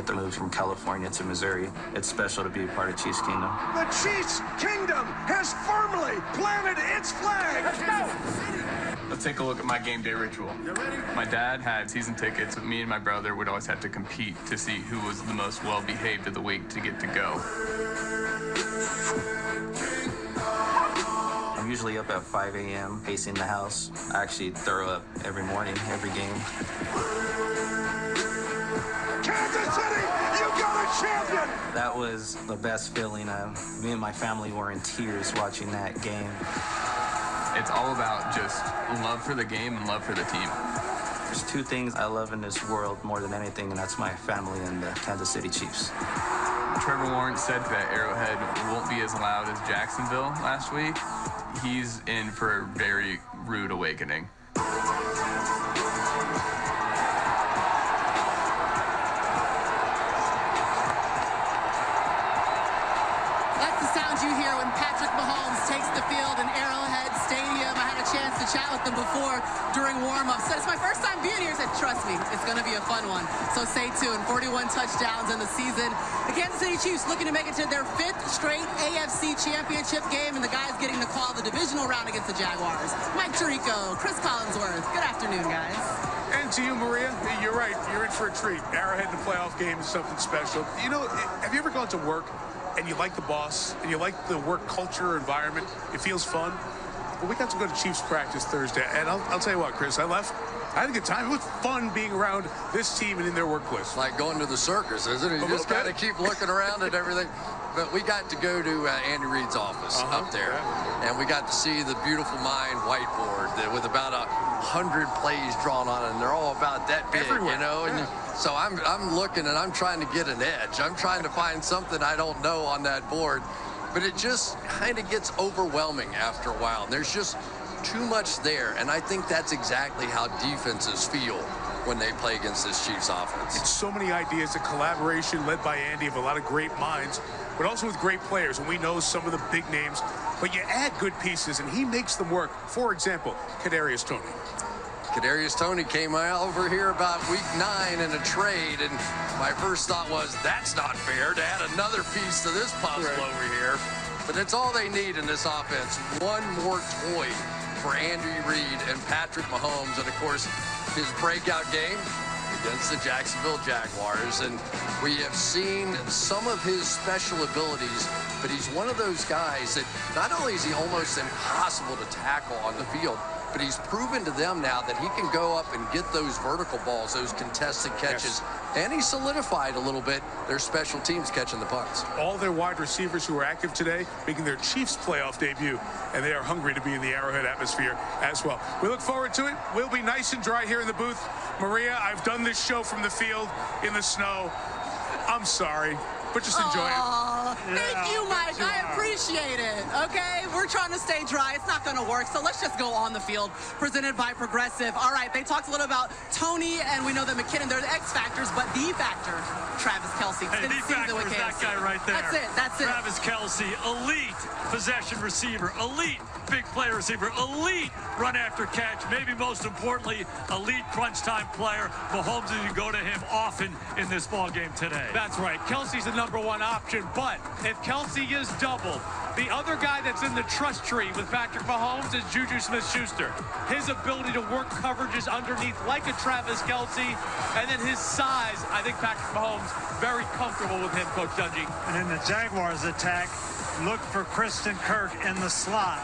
The move from California to Missouri. It's special to be a part of Chiefs Kingdom. The Chiefs Kingdom has firmly planted its flag. Let's go. Let's take a look at my game day ritual. My dad had season tickets, but me and my brother would always have to compete to see who was the most well-behaved of the week to get to go. I'm usually up at 5 a.m. pacing the house. I actually throw up every morning, every game. Kansas City, you got a champion! That was the best feeling. Me and my family were in tears watching that game. It's all about just love for the game and love for the team. There's 2 things I love in this world more than anything, and that's my family and the Kansas City Chiefs. Trevor Lawrence said that Arrowhead won't be as loud as Jacksonville last week. He's in for a very rude awakening. That's the sound you hear when Patrick Mahomes takes the field in Arrowhead Stadium. I had a chance to chat with them before during warm-up. Said, it's my first time being here. Said, trust me, it's going to be a fun one. So stay tuned. 41 touchdowns in the season. The Kansas City Chiefs looking to make it to their 5th straight AFC championship game, and the guys getting to call the divisional round against the Jaguars. Mike Tirico, Chris Collinsworth. Good afternoon, guys. And to you, Maria, you're right. You're in for a treat. Arrowhead in the playoff game is something special. You know, have you ever gone to work and you like the boss and you like the work culture environment? It feels fun. Well, we got to go to Chiefs practice Thursday, and I'll tell you what, Chris, I left. I had a good time. It was fun being around this team and in their workplace. Like going to the circus, isn't it? You just got to keep looking around at everything. But we got to go to Andy Reid's office up there, and we got to see the Beautiful Mind whiteboard with about 100 plays drawn on it, and they're all about that big, you know? And so I'm looking, and I'm trying to get an edge. I'm trying to find something I don't know on that board. But it just kind of gets overwhelming after a while. There's just too much there, and I think that's exactly how defenses feel when they play against this Chiefs offense. It's so many ideas, a collaboration led by Andy of a lot of great minds, but also with great players, and we know some of the big names, but you add good pieces, and he makes them work. For example, Kadarius Toney. Kadarius Toney came over here about week 9 in a trade, and my first thought was, that's not fair to add another piece to this puzzle over here. But it's all they need in this offense. One more toy for Andy Reid and Patrick Mahomes, and of course, his breakout game against the Jacksonville Jaguars. And we have seen some of his special abilities, but he's one of those guys that not only is he almost impossible to tackle on the field, but he's proven to them now that he can go up and get those vertical balls, those contested catches, and he solidified a little bit their special teams catching the punts. All their wide receivers who are active today making their Chiefs playoff debut, and they are hungry to be in the Arrowhead atmosphere as well. We look forward to it. We'll be nice and dry here in the booth. Maria, I've done this show from the field in the snow. I'm sorry, but just enjoy it. Thank you, Mike. I appreciate it. Okay, we're trying to stay dry. It's not going to work, so let's just go on the field. Presented by Progressive. All right, they talked a little about Toney, and we know that McKinnon, they're the X factors, but the factor, Travis Kelce. Hey, the factor is that guy right there. That's it. That's it. Travis Kelce, elite possession receiver, elite big play receiver, elite run after catch, maybe most importantly, elite crunch time player. Mahomes is going to go to him often in this ball game today. That's right. Kelce's the #1 option, but if Kelce is doubled, the other guy that's in the trust tree with Patrick Mahomes is Juju Smith-Schuster. His ability to work coverages underneath like a Travis Kelce, and then his size, I think Patrick Mahomes very comfortable with him, Coach Dungy. And in the Jaguars attack, look for Christian Kirk in the slot.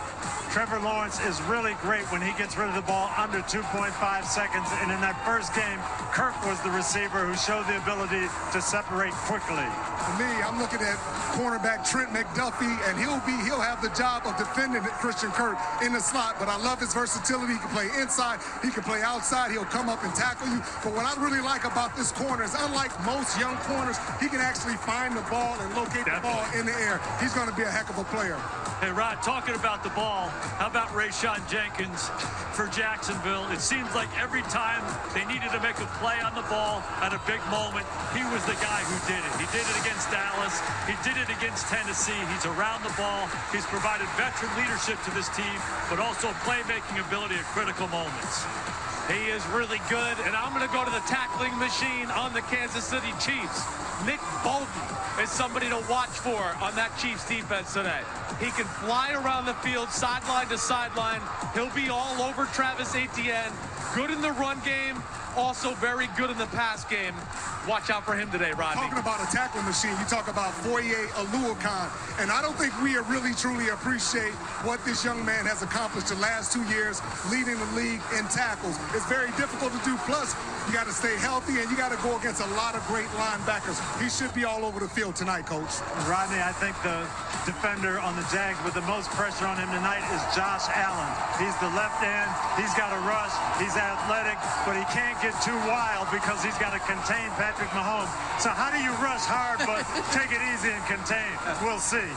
Trevor Lawrence is really great when he gets rid of the ball under 2.5 seconds. And in that first game, Kirk was the receiver who showed the ability to separate quickly. For me, I'm looking at cornerback Trent McDuffie, and he'll have the job of defending Christian Kirk in the slot. But I love his versatility. He can play inside, he can play outside, he'll come up and tackle you. But what I really like about this corner is, unlike most young corners, he can actually find the ball and locate the ball in the air. He's going to be a heck of a player. Hey, Rod, talking about the ball, how about Rayshon Jenkins for Jacksonville? It seems like every time they needed to make a play on the ball at a big moment, he was the guy who did it. He did it against Dallas. He did it against Tennessee. He's around the ball. He's provided veteran leadership to this team, but also playmaking ability at critical moments. He is really good, and I'm going to go to the tackling machine on the Kansas City Chiefs. Nick Bolton is somebody to watch for on that Chiefs defense today. He can fly around the field, sideline to sideline. He'll be all over Travis Etienne. Good in the run game, also very good in the pass game. Watch out for him today, Rodney. Talking about a tackling machine, you talk about Foye Oluokun, and I don't think we really truly appreciate what this young man has accomplished the last 2 years, leading the league in tackles. It's very difficult to do. Plus, you got to stay healthy, and you got to go against a lot of great linebackers. He should be all over the field tonight, Coach. Rodney, I think the defender on the Jags with the most pressure on him tonight is Josh Allen. He's the left end. He's got a rush. He's athletic, but he can't get get too wild because he's got to contain Patrick Mahomes. So how do you rush hard but take it easy and contain? We'll see.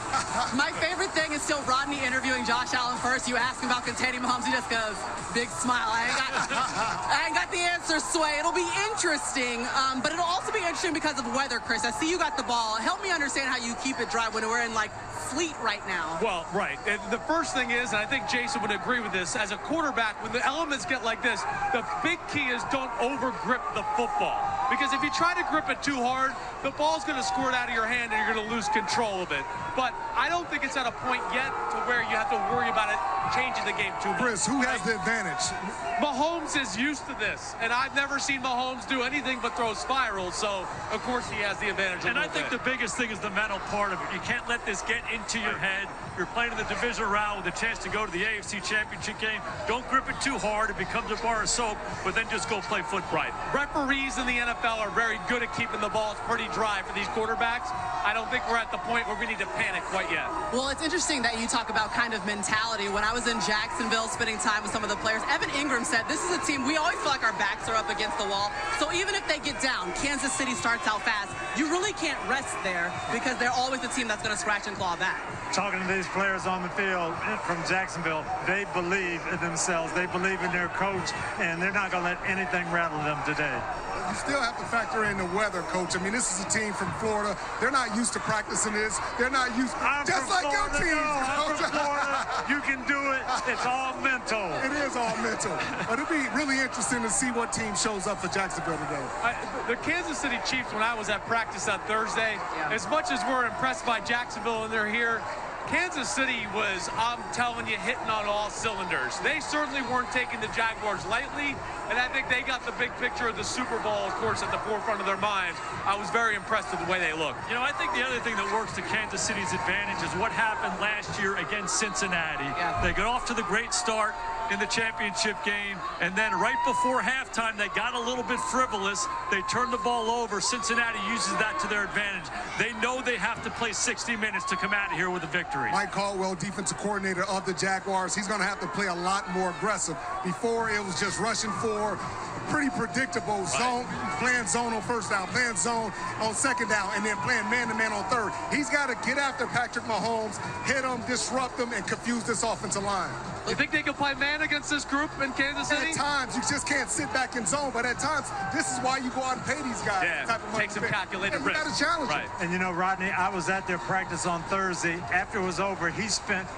My favorite thing is still Rodney interviewing Josh Allen first. You ask him about containing Mahomes, he just goes, big smile. I ain't got the answer, Sway. It'll be interesting, but it'll also be interesting because of weather, Chris. I see you got the ball. Help me understand how you keep it dry when we're in, like, sleet right now. Well, right. And the first thing is, and I think Jason would agree with this, as a quarterback, when the elements get like this, the big key is don't over-grip the football. Because if you try to grip it too hard, the ball's going to squirt out of your hand and you're going to lose control of it. But I don't think it's at a point yet to where you have to worry about it changing the game too much. Chris, who has the advantage? Mahomes is used to this, and I've never seen Mahomes do anything but throw spirals, so of course he has the advantage. And I think the biggest thing is the mental part of it. You can't let this get into your head. You're playing in the divisional round with a chance to go to the AFC Championship game. Don't grip it too hard. It becomes a bar of soap, but then just go play football. Right. Referees in the NFL are very good at keeping the balls pretty dry for these quarterbacks. I don't think we're at the point where we need to panic quite yet. Well, it's interesting that you talk about kind of mentality. When I was in Jacksonville spending time with some of the players, Evan Ingram said, this is a team, we always feel like our backs are up against the wall. So even if they get down, Kansas City starts out fast, you really can't rest there because they're always the team that's going to scratch and claw back. Talking to these players on the field from Jacksonville, they believe in themselves. They believe in their coach, and they're not going to let anything rattle them today. You still have to factor in the weather, Coach. I mean, this is a team from Florida. They're not used to practicing this. They're not used, just like your team. I'm from Florida. You can do it. It's all mental. It is all mental. But it'll be really interesting to see what team shows up for Jacksonville today. The Kansas City Chiefs, when I was at practice on Thursday, as much as we're impressed by Jacksonville and they're here, Kansas City was, I'm telling you, hitting on all cylinders. They certainly weren't taking the Jaguars lightly, and I think they got the big picture of the Super Bowl, of course, at the forefront of their minds. I was very impressed with the way they looked. You know, I think the other thing that works to Kansas City's advantage is what happened last year against Cincinnati. They got off to the great start in the championship game, and then right before halftime, they got a little bit frivolous. They turned the ball over. Cincinnati uses that to their advantage. They know they have to play 60 minutes to come out of here with a victory. Mike Caldwell, defensive coordinator of the Jaguars, he's going to have to play a lot more aggressive. Before, it was just rushing for pretty predictable zone, playing zone on first down, playing zone on second down, and then playing man-to-man on third. He's got to get after Patrick Mahomes, hit him, disrupt him, and confuse this offensive line. You think they can play man against this group in Kansas City? At times, you just can't sit back in zone, but at times, this is why you go out and pay these guys. Take some calculated risks. You got to challenge them. And you know, Rodney, I was at their practice on Thursday. After it was over,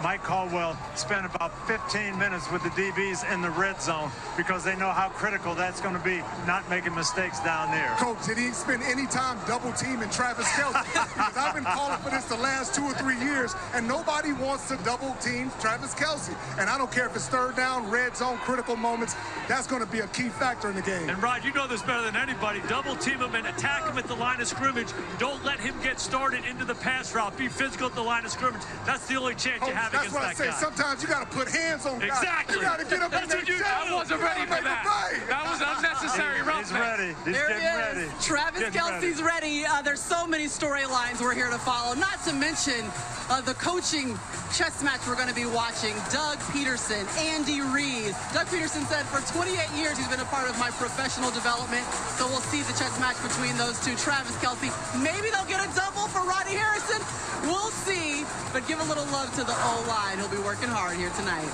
Mike Caldwell spent about 15 minutes with the DBs in the red zone because they know how critical that's going to be, not making mistakes down there. Coach, did he spend any time double teaming Travis Kelce? Because I've been calling for this the last 2 or 3 years, and nobody wants to double team Travis Kelce. And I don't care if it's third down, red zone, critical moments. That's going to be a key factor in the game. And Rod, you know this better than anybody. Double team him and attack him at the line of scrimmage. Don't let him get started into the pass route. Be physical at the line of scrimmage. That's the only chance you have against that guy. That's what I say. Sometimes you got to put hands on guys. Exactly. You got to get up in that I wasn't ready for that. That was unnecessary roughness. He's ready. He's there getting ready. Travis Kelce's ready. There's so many storylines we're here to follow. Not to mention the coaching chess match we're going to be watching. Doug Peterson, Andy Reid. Doug Peterson said, for 28 years he's been a part of my professional development. So we'll see the chess match between those two. Travis Kelce, maybe they'll get a double for Rodney Harrison. We'll see. But give a little love to the O-line. He'll be working hard here tonight.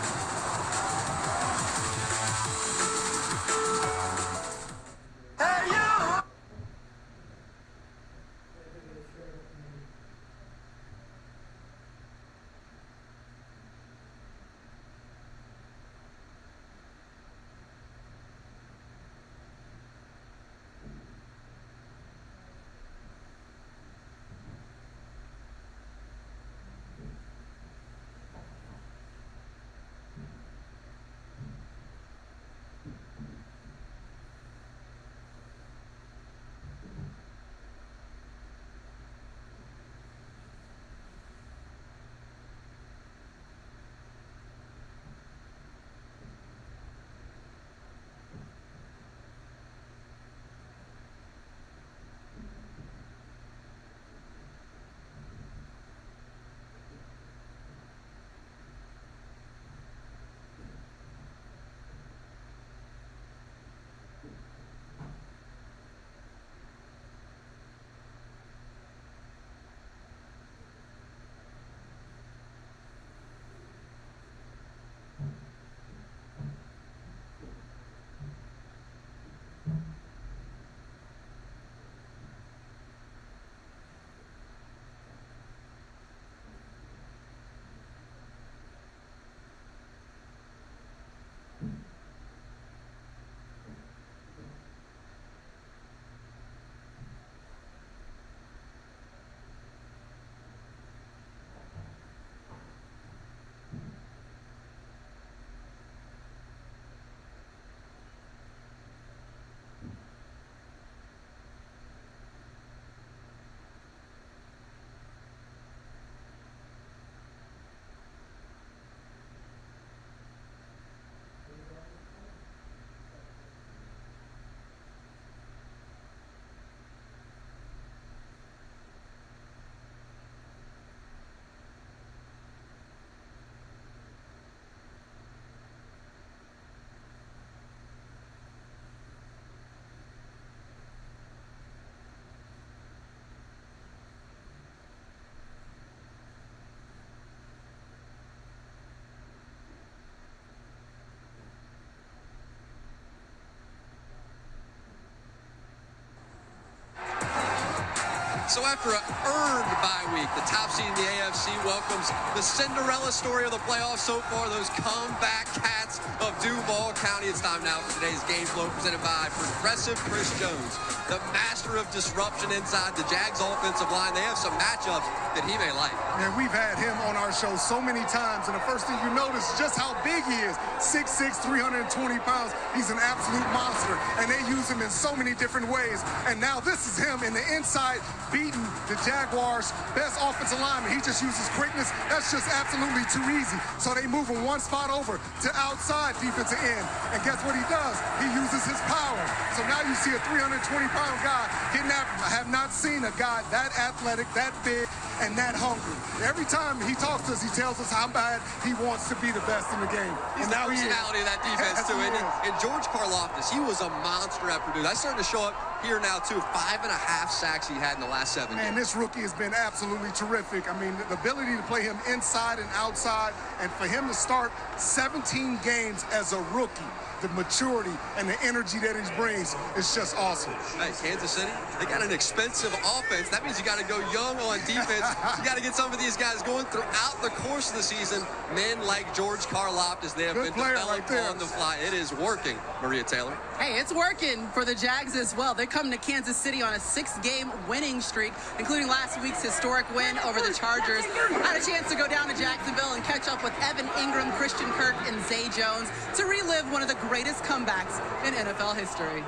So after an earned bye week, the top seed in the AFC welcomes the Cinderella story of the playoffs so far, those comeback Cats of Duval County. It's time now for today's game flow presented by Progressive Chris Jones, the master of disruption inside the Jags offensive line. They have some matchups that he may like. Man, we've had him on our show so many times, and the first thing you notice is just how big he is. 6'6", 320 pounds. He's an absolute monster, and they use him in so many different ways. And now this is him in the inside, beating the Jaguars' best offensive lineman. He just uses quickness. That's just absolutely too easy. So they move him one spot over to outside defensive end. And guess what he does? He uses his power. So now you see a 320-pound guy getting after him. I have not seen a guy that athletic, that big, and that hungry. Every time he talks to us, he tells us how bad he wants to be the best in the game. He's the personality of that defense, too. And George Karlaftis, he was a monster at Purdue. That's starting to show up here now, too. 5.5 sacks he had in the last 7 games. Man, this rookie has been absolutely terrific. I mean, the ability to play him inside and outside, and for him to start 17 games as a rookie, the maturity and the energy that he brings is just awesome. Hey, Kansas City, they got an expensive offense. That means you got to go young on defense. You got to get some of these guys going throughout the course of the season. Men like George Karlaftis, they have been developed on the fly. It is working, Maria Taylor. Hey, it's working for the Jags as well. They come to Kansas City on a 6-game winning streak, including last week's historic win over the Chargers. I had a chance to go down to Jacksonville and catch up with Evan Ingram, Christian Kirk, and Zay Jones to relive one of the greatest comebacks in NFL history.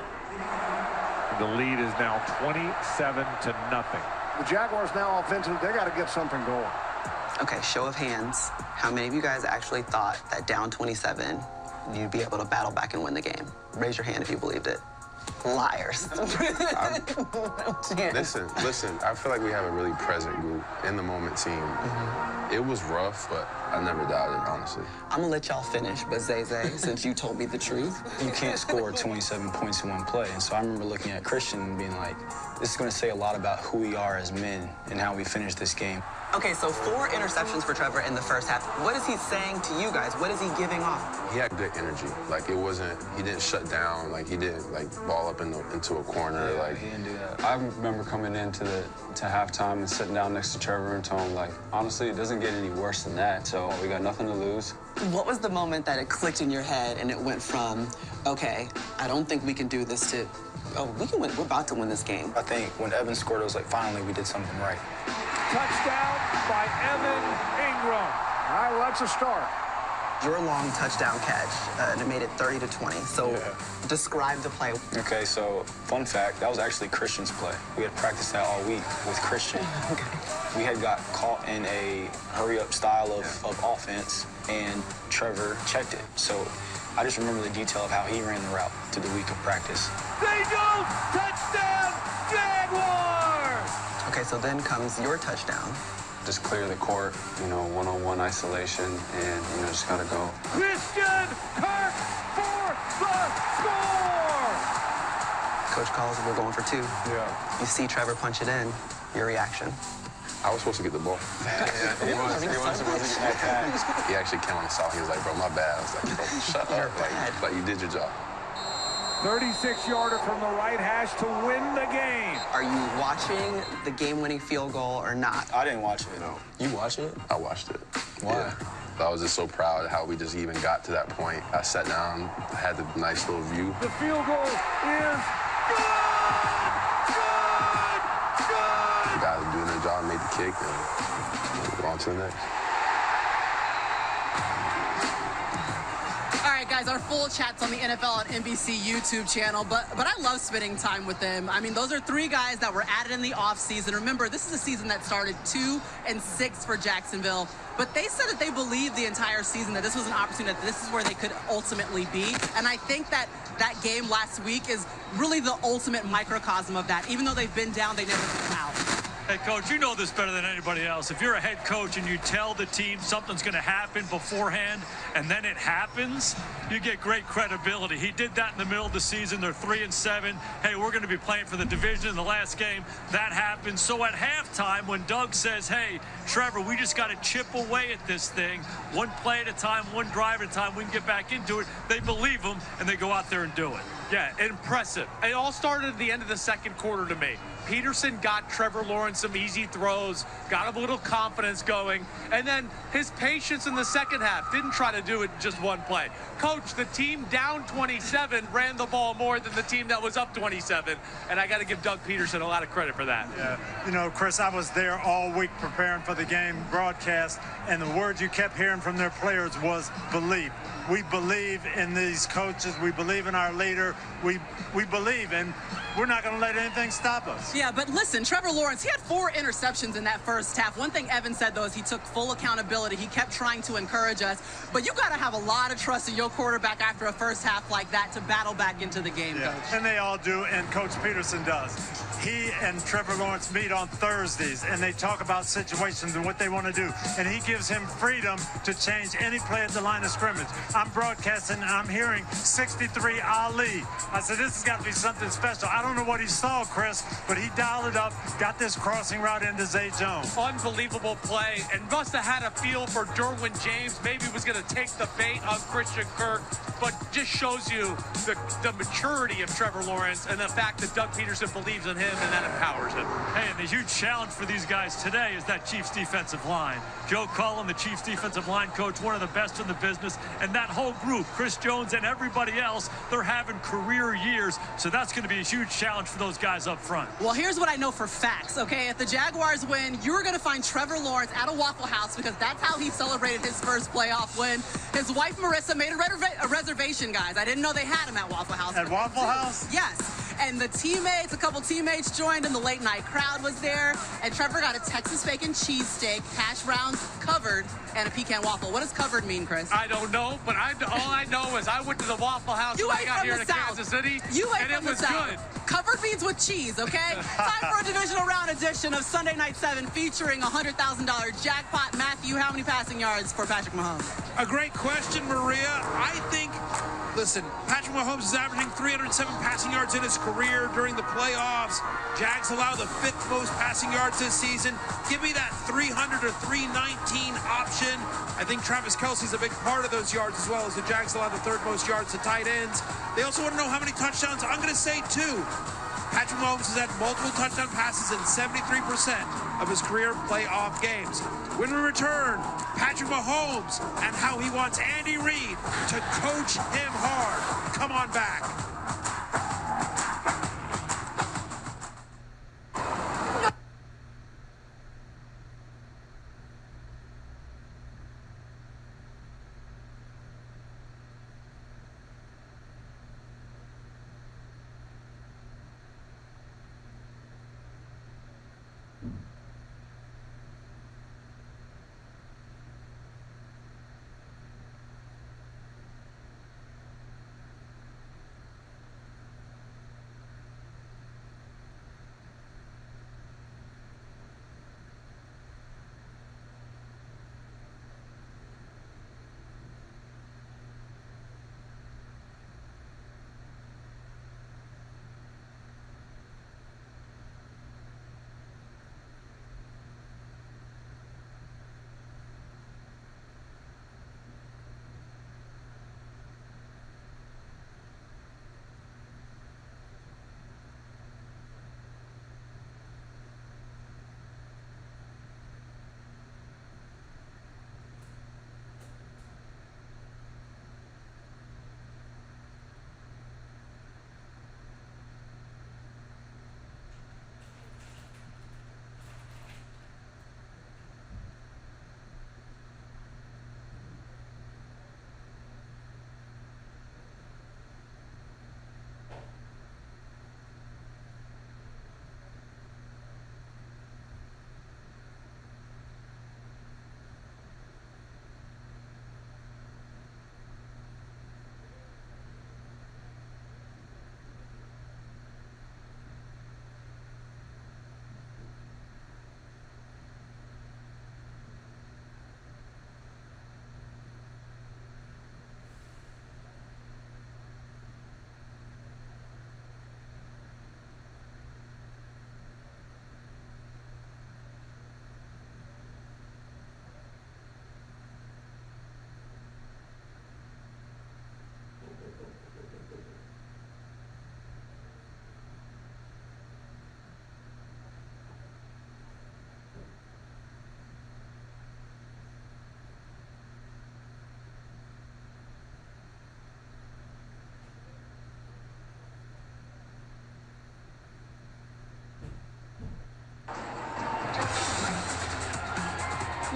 The lead is now 27-0. The Jaguars now offensively, they got to get something going. Okay, show of hands. How many of you guys actually thought that down 27, you'd be able to battle back and win the game? Raise your hand if you believed it. Liars. Listen, I feel like we have a really present group, in the moment team. It was rough, but I never doubted, honestly. I'm gonna let y'all finish, but Zay, since you told me the truth. You can't score 27 points in one play. And so I remember looking at Christian and being like, this is gonna say a lot about who we are as men and how we finish this game. Okay, so 4 interceptions for Trevor in the first half. What is he saying to you guys? What is he giving off? He had good energy. Like, it wasn't, he didn't shut down. Like, he didn't, like, ball up into a corner. Yeah, like, he didn't do that. I remember coming into halftime and sitting down next to Trevor and telling him, like, honestly, it doesn't get any worse than that, so we got nothing to lose. What was the moment that it clicked in your head and it went from, okay, I don't think we can do this, to, oh, we can win, we're about to win this game? I think when Evan scored, it was like, finally, we did something right. Touchdown by Evan Ingram. All right, well, that's a start. Your long touchdown catch, and it made it 30-20. So describe the play. Okay, so fun fact, that was actually Christian's play. We had practiced that all week with Christian. Okay. We had got caught in a hurry-up style of offense, and Trevor checked it. So I just remember the detail of how he ran the route through the week of practice. They go! Touchdown, Jaguars! Okay, so then comes your touchdown. Just clear the court, you know, one-on-one isolation, and, you know, just gotta go. Christian Kirk for the score! Coach calls, we're going for 2. Yeah. You see Trevor punch it in. Your reaction? I was supposed to get the ball. He actually came on the south. He was like, bro, my bad. I was like, bro, shut up. Like, you did your job. 36-yarder from the right hash to win the game. Are you watching the game-winning field goal or not? I didn't watch it. No. You watched it? I watched it. Why? Yeah. I was just so proud of how we just even got to that point. I sat down, had the nice little view. The field goal is good! Good! The guys are doing their job, made the kick, and we're on to the next. All right, guys, our full chat's on the NFL on NBC YouTube channel, but I love spending time with them. I mean, those are 3 guys that were added in the offseason. Remember, this is a season that started 2-6 for Jacksonville, but they said that they believed the entire season that this was an opportunity, that this is where they could ultimately be, and I think that that game last week is really the ultimate microcosm of that. Even though they've been down, they never come out. Hey, Coach, you know this better than anybody else. If you're a head coach and you tell the team something's going to happen beforehand and then it happens, you get great credibility. He did that in the middle of the season. They're 3-7. Hey, we're going to be playing for the division in the last game. That happens. So at halftime, when Doug says, hey, Trevor, we just got to chip away at this thing, one play at a time, one drive at a time, we can get back into it, they believe him, and they go out there and do it. Yeah, impressive. It all started at the end of the second quarter to me. Peterson got Trevor Lawrence some easy throws, got him a little confidence going, and then his patience in the second half. Didn't try to do it in just one play. Coach, the team down 27 ran the ball more than the team that was up 27, and I got to give Doug Peterson a lot of credit for that. Yeah, you know, Chris, I was there all week preparing for the game broadcast, and the word you kept hearing from their players was belief. We believe in these coaches. We believe in our leader. We believe, and we're not going to let anything stop us. Yeah, but listen, Trevor Lawrence, he had 4 interceptions in that first half. One thing Evan said, though, is he took full accountability. He kept trying to encourage us. But you got to have a lot of trust in your quarterback after a first half like that to battle back into the game, Coach. And they all do, and Coach Peterson does. He and Trevor Lawrence meet on Thursdays, and they talk about situations and what they want to do. And he gives him freedom to change any play at the line of scrimmage. I'm broadcasting, and I'm hearing 63 Ali. I said, this has got to be something special. I don't know what he saw, Chris, but he dialed it up, got this crossing route into Zay Jones. Unbelievable play, and must have had a feel for Derwin James. Maybe was going to take the bait on Christian Kirk, but just shows you the maturity of Trevor Lawrence and the fact that Doug Peterson believes in him, and that empowers him. Hey, and the huge challenge for these guys today is that Chiefs defensive line. Joe Cullen, the Chiefs defensive line coach, one of the best in the business, and that whole group, Chris Jones and everybody else, they're having career years, so that's going to be a huge challenge for those guys up front. Well, here's what I know for facts, okay? If the Jaguars win, you're going to find Trevor Lawrence at a Waffle House because that's how he celebrated his first playoff win. His wife, Marissa, made a reservation, guys. I didn't know they had him at Waffle House. At Waffle House? Yes. And the teammates, a couple teammates joined, and the late night crowd was there. And Trevor got a Texas bacon cheesesteak, hash browns covered, and a pecan waffle. What does covered mean, Chris? I don't know, but all I know is I went to the Waffle House when I got here to Kansas City, and it was good. Covered means with cheese, okay? Time for a divisional round edition of Sunday Night 7 featuring a $100,000 jackpot. Matthew, how many passing yards for Patrick Mahomes? A great question, Maria. I think, listen, Patrick Mahomes is averaging 307 passing yards in his career during the playoffs. Jags allow the 5th most passing yards this season. Give me that 300 or 319 option. I think Travis Kelce's a big part of those yards as well, as the Jags allow the 3rd most yards to tight ends. They also want to know how many touchdowns. I'm going to say 2. Patrick Mahomes has had multiple touchdown passes in 73% of his career playoff games. When we return, Patrick Mahomes and how he wants Andy Reid to coach him hard. Come on back.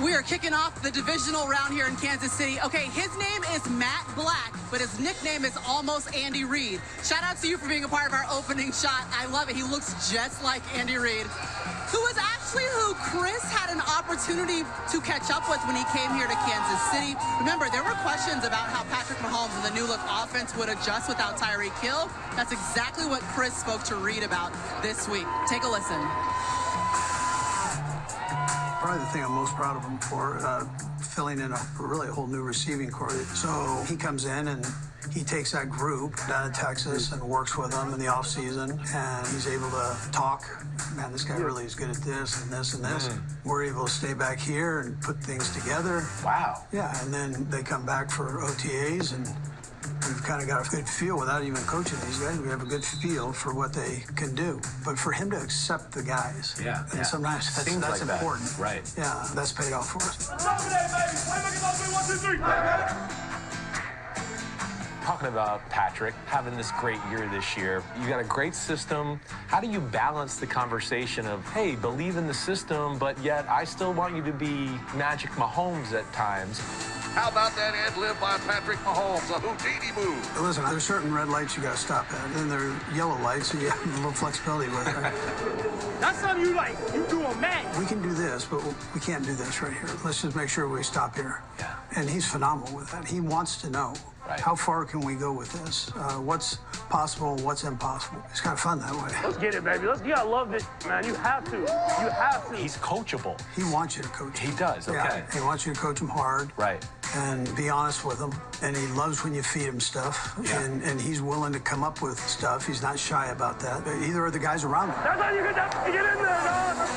We are kicking off the divisional round here in Kansas City. Okay, his name is Matt Black, but his nickname is almost Andy Reid. Shout out to you for being a part of our opening shot. I love it. He looks just like Andy Reid, who is actually who Chris had an opportunity to catch up with when he came here to Kansas City. Remember, there were questions about how Patrick Mahomes and the new look offense would adjust without Tyreek Hill. That's exactly what Chris spoke to Reid about this week. Take a listen. Probably the thing I'm most proud of him for, filling in a really whole new receiving corps. So he comes in and he takes that group down to Texas and works with them in the offseason, and he's able to talk. Man, this guy really is good at this and this and this. We're able to stay back here and put things together. Wow. Yeah, and then they come back for OTAs, and we've kind of got a good feel without even coaching these guys. We have a good feel for what they can do. But for him to accept the guys, and sometimes that's like important. That. Right. Yeah, that's paid off for us. Talking about Patrick having this great year this year, you got a great system. How do you balance the conversation of, hey, believe in the system, but yet I still want you to be Magic Mahomes at times? How about that ad-lib by Patrick Mahomes, a Houdini move? Listen, there's certain red lights you got to stop at, and there are yellow lights, so you have a little flexibility with it. Right? That's something you like. You do a man. We can do this, but we can't do this right here. Let's just make sure we stop here. Yeah. And he's phenomenal with that. He wants to know. Right. How far can we go with this? What's possible and what's impossible? It's kind of fun that way. Let's get it, baby. You gotta love this, man. You have to. You have to. He's coachable. He wants you to coach him. He does, okay. Yeah, he wants you to coach him hard. Right. And be honest with him. And he loves when you feed him stuff. Yeah. And he's willing to come up with stuff. He's not shy about that. Either are the guys around him. That's how you get in there, dog.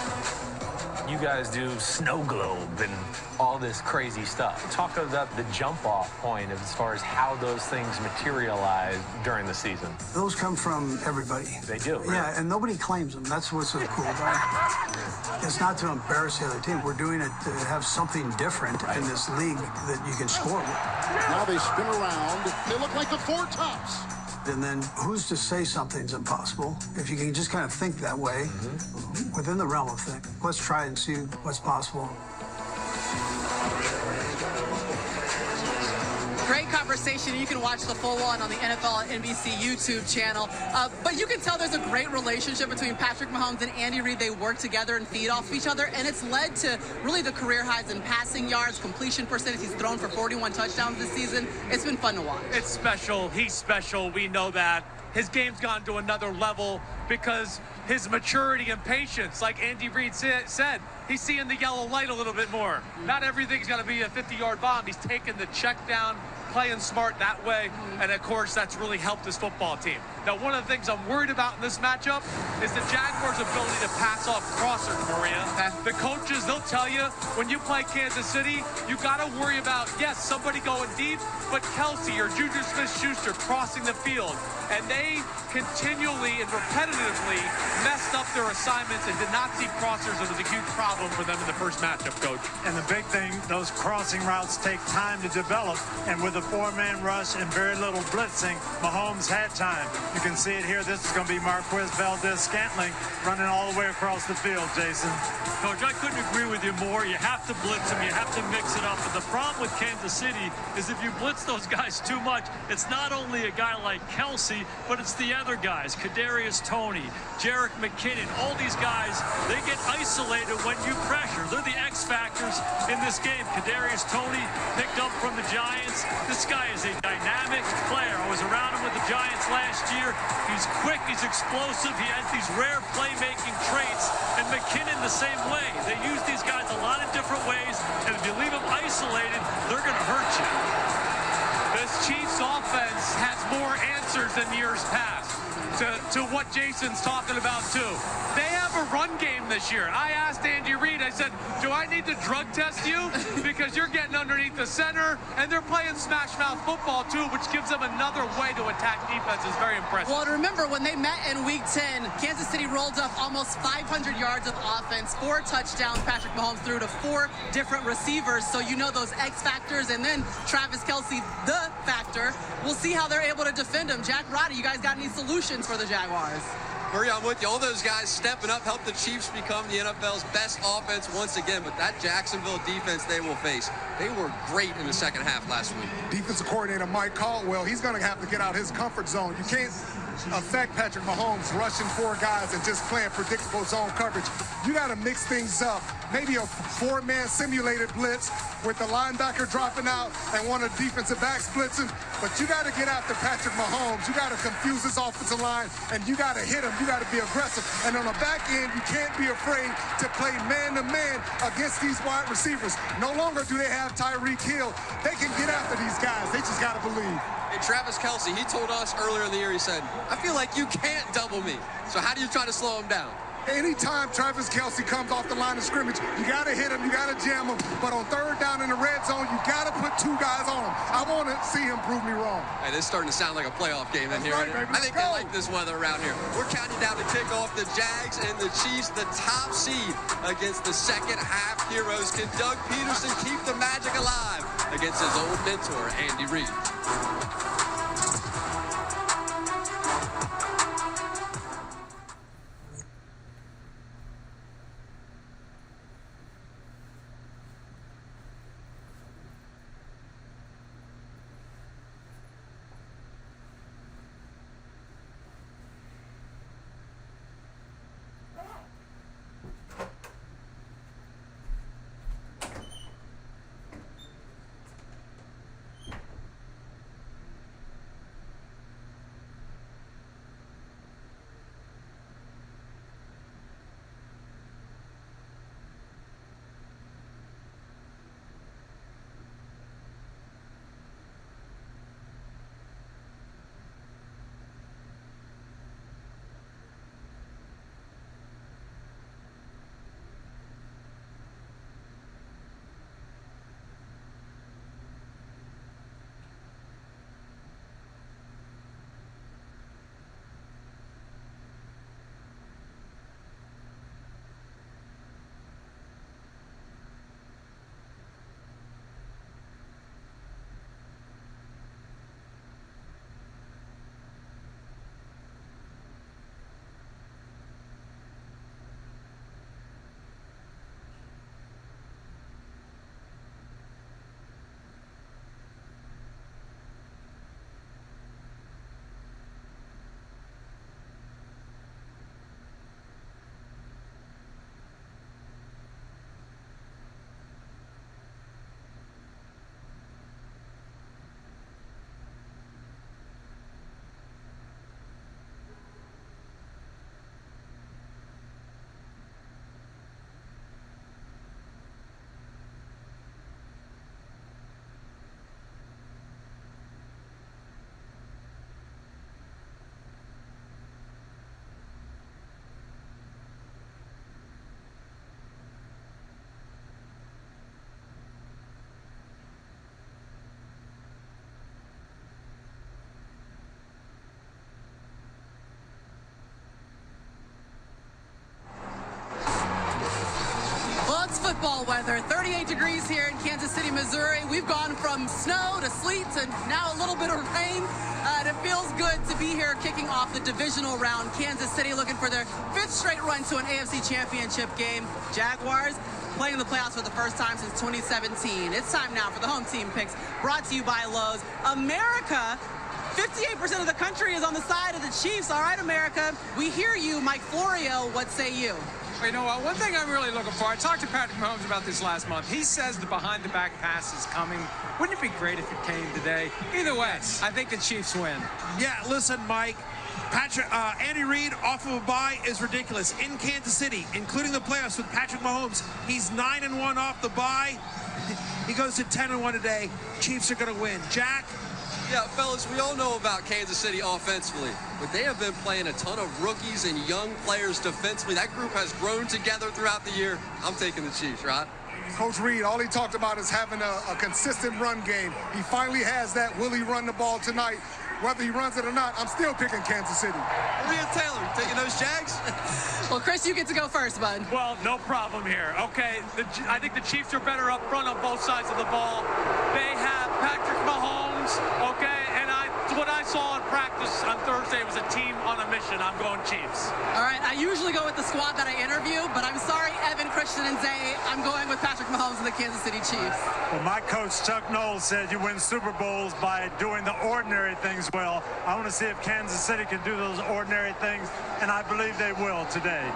You guys do snow globe and all this crazy stuff. Talk about the jump-off point as far as how those things materialize during the season. Those come from everybody. They do, right? Yeah, and nobody claims them. That's what's so cool about it. It's not to embarrass the other team. We're doing it to have something different in this league that you can score with. Now they spin around. They look like the Four Tops. And then who's to say something's impossible? If you can just kind of think that way, within the realm of things. Let's try and see what's possible. Great conversation. You can watch the full one on the NFL and NBC YouTube channel. But you can tell there's a great relationship between Patrick Mahomes and Andy Reid. They work together and feed off each other, and it's led to really the career highs in passing yards, completion percentage. He's thrown for 41 touchdowns this season. It's been fun to watch. It's special. He's special. We know that. His game's gone to another level because his maturity and patience, like Andy Reid said, he's seeing the yellow light a little bit more. Not everything's going to be a 50-yard bomb. He's taking the check down, playing smart that way, and of course that's really helped his football team. Now, one of the things I'm worried about in this matchup is the Jaguars' ability to pass off crossers, Maria. The coaches, they'll tell you, when you play Kansas City, you got to worry about, yes, somebody going deep, but Kelsey or Juju Smith-Schuster crossing the field. And they continually and repetitively messed up their assignments and did not see crossers. It was a huge problem for them in the first matchup, Coach. And the big thing, those crossing routes take time to develop. And with a four-man rush and very little blitzing, Mahomes had time. You can see it here. This is going to be Marquez Valdez-Scantling running all the way across the field, Jason. Coach, I couldn't agree with you more. You have to blitz them. You have to mix it up. But the problem with Kansas City is if you blitz those guys too much, it's not only a guy like Kelsey, but it's the other guys, Kadarius Toney, Jerick McKinnon, all these guys, they get isolated when you pressure. They're the X factors in this game. Kadarius Toney picked up from the Giants. This guy is a dynamic player. I was around him with the Giants last year. He's quick, he's explosive, he has these rare playmaking traits, and McKinnon the same way. They use these guys a lot of different ways, and if you leave them isolated, they're going to hurt you. This Chiefs offense has more answers than years past to what Jason's talking about, too. They have a run game this year. I asked Andy Reid, I said, do I need to drug test you? Because you're getting underneath the center, and they're playing smash mouth football, too, which gives them another way to attack defense. Is very impressive. Well, remember, when they met in Week 10, Kansas City rolled up almost 500 yards of offense, 4 touchdowns Patrick Mahomes threw to 4 different receivers. So you know those X factors, and then Travis Kelsey, the factor. We'll see how they're able to defend him. Jack Roddy, you guys got any solutions for the Jaguars? Maria, I'm with you. All those guys stepping up, help the Chiefs become the NFL's best offense once again. But that Jacksonville defense they will face, they were great in the second half last week. Defensive coordinator Mike Caldwell, he's going to have to get out his comfort zone. You can't affect Patrick Mahomes rushing 4 guys and just playing predictable zone coverage. You got to mix things up. Maybe a 4-man simulated blitz with the linebacker dropping out and one of the defensive backs blitzing. But you got to get after Patrick Mahomes. You got to confuse his offensive line, and you got to hit him. You got to be aggressive. And on the back end, you can't be afraid to play man-to-man against these wide receivers. No longer do they have Tyreek Hill. They can get after these guys. They just got to believe. And Travis Kelce, he told us earlier in the year, he said, I feel like you can't double me. So how do you try to slow him down? Anytime Travis Kelce comes off the line of scrimmage, you got to hit him, you got to jam him. But on third down in the red zone, you got to put 2 guys on him. I want to see him prove me wrong. Hey, this is starting to sound like a playoff game in here. Right, baby. I think they like this weather around here. We're counting down to kick off the Jags and the Chiefs, the top seed against the second half heroes. Can Doug Peterson keep the magic alive against his old mentor, Andy Reid? Football weather, 38 degrees here in Kansas City, Missouri. We've gone from snow to sleet to now a little bit of rain. And it feels good to be here kicking off the divisional round. Kansas City looking for their 5th straight run to an AFC championship game. Jaguars playing in the playoffs for the first time since 2017. It's time now for the home team picks, brought to you by Lowe's. America, 58% of the country is on the side of the Chiefs. All right, America, we hear you. Mike Florio, what say you? You know what? One thing I'm really looking for, I talked to Patrick Mahomes about this last month. He says the behind-the-back pass is coming. Wouldn't it be great if it came today? Either way, I think the Chiefs win. Yeah, listen, Mike. Andy Reid off of a bye is ridiculous. In Kansas City, including the playoffs with Patrick Mahomes, he's 9-1 off the bye. He goes to 10-1 today. Chiefs are going to win. Jack? Yeah, fellas, we all know about Kansas City offensively, but they have been playing a ton of rookies and young players defensively. That group has grown together throughout the year. I'm taking the Chiefs, Rod. Coach Reid, all he talked about is having a consistent run game. He finally has that. Will he run the ball tonight? Whether he runs it or not, I'm still picking Kansas City. Maria Taylor, taking those Jags? Well, Chris, you get to go first, bud. Well, no problem here. Okay, I think the Chiefs are better up front on both sides of the ball. They have Patrick Mahomes, okay, and what I saw in practice on Thursday was a team on a mission. I'm going Chiefs. All right, I usually go with the squad that I interview, but I'm sorry, Evan, Christian, and Zay. I'm going with Patrick Mahomes and the Kansas City Chiefs. Well, my coach, Chuck Knowles, said you win Super Bowls by doing the ordinary things well. I want to see if Kansas City can do those ordinary things, and I believe they will today.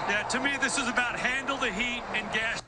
Yeah, to me, this is about handle the heat and gas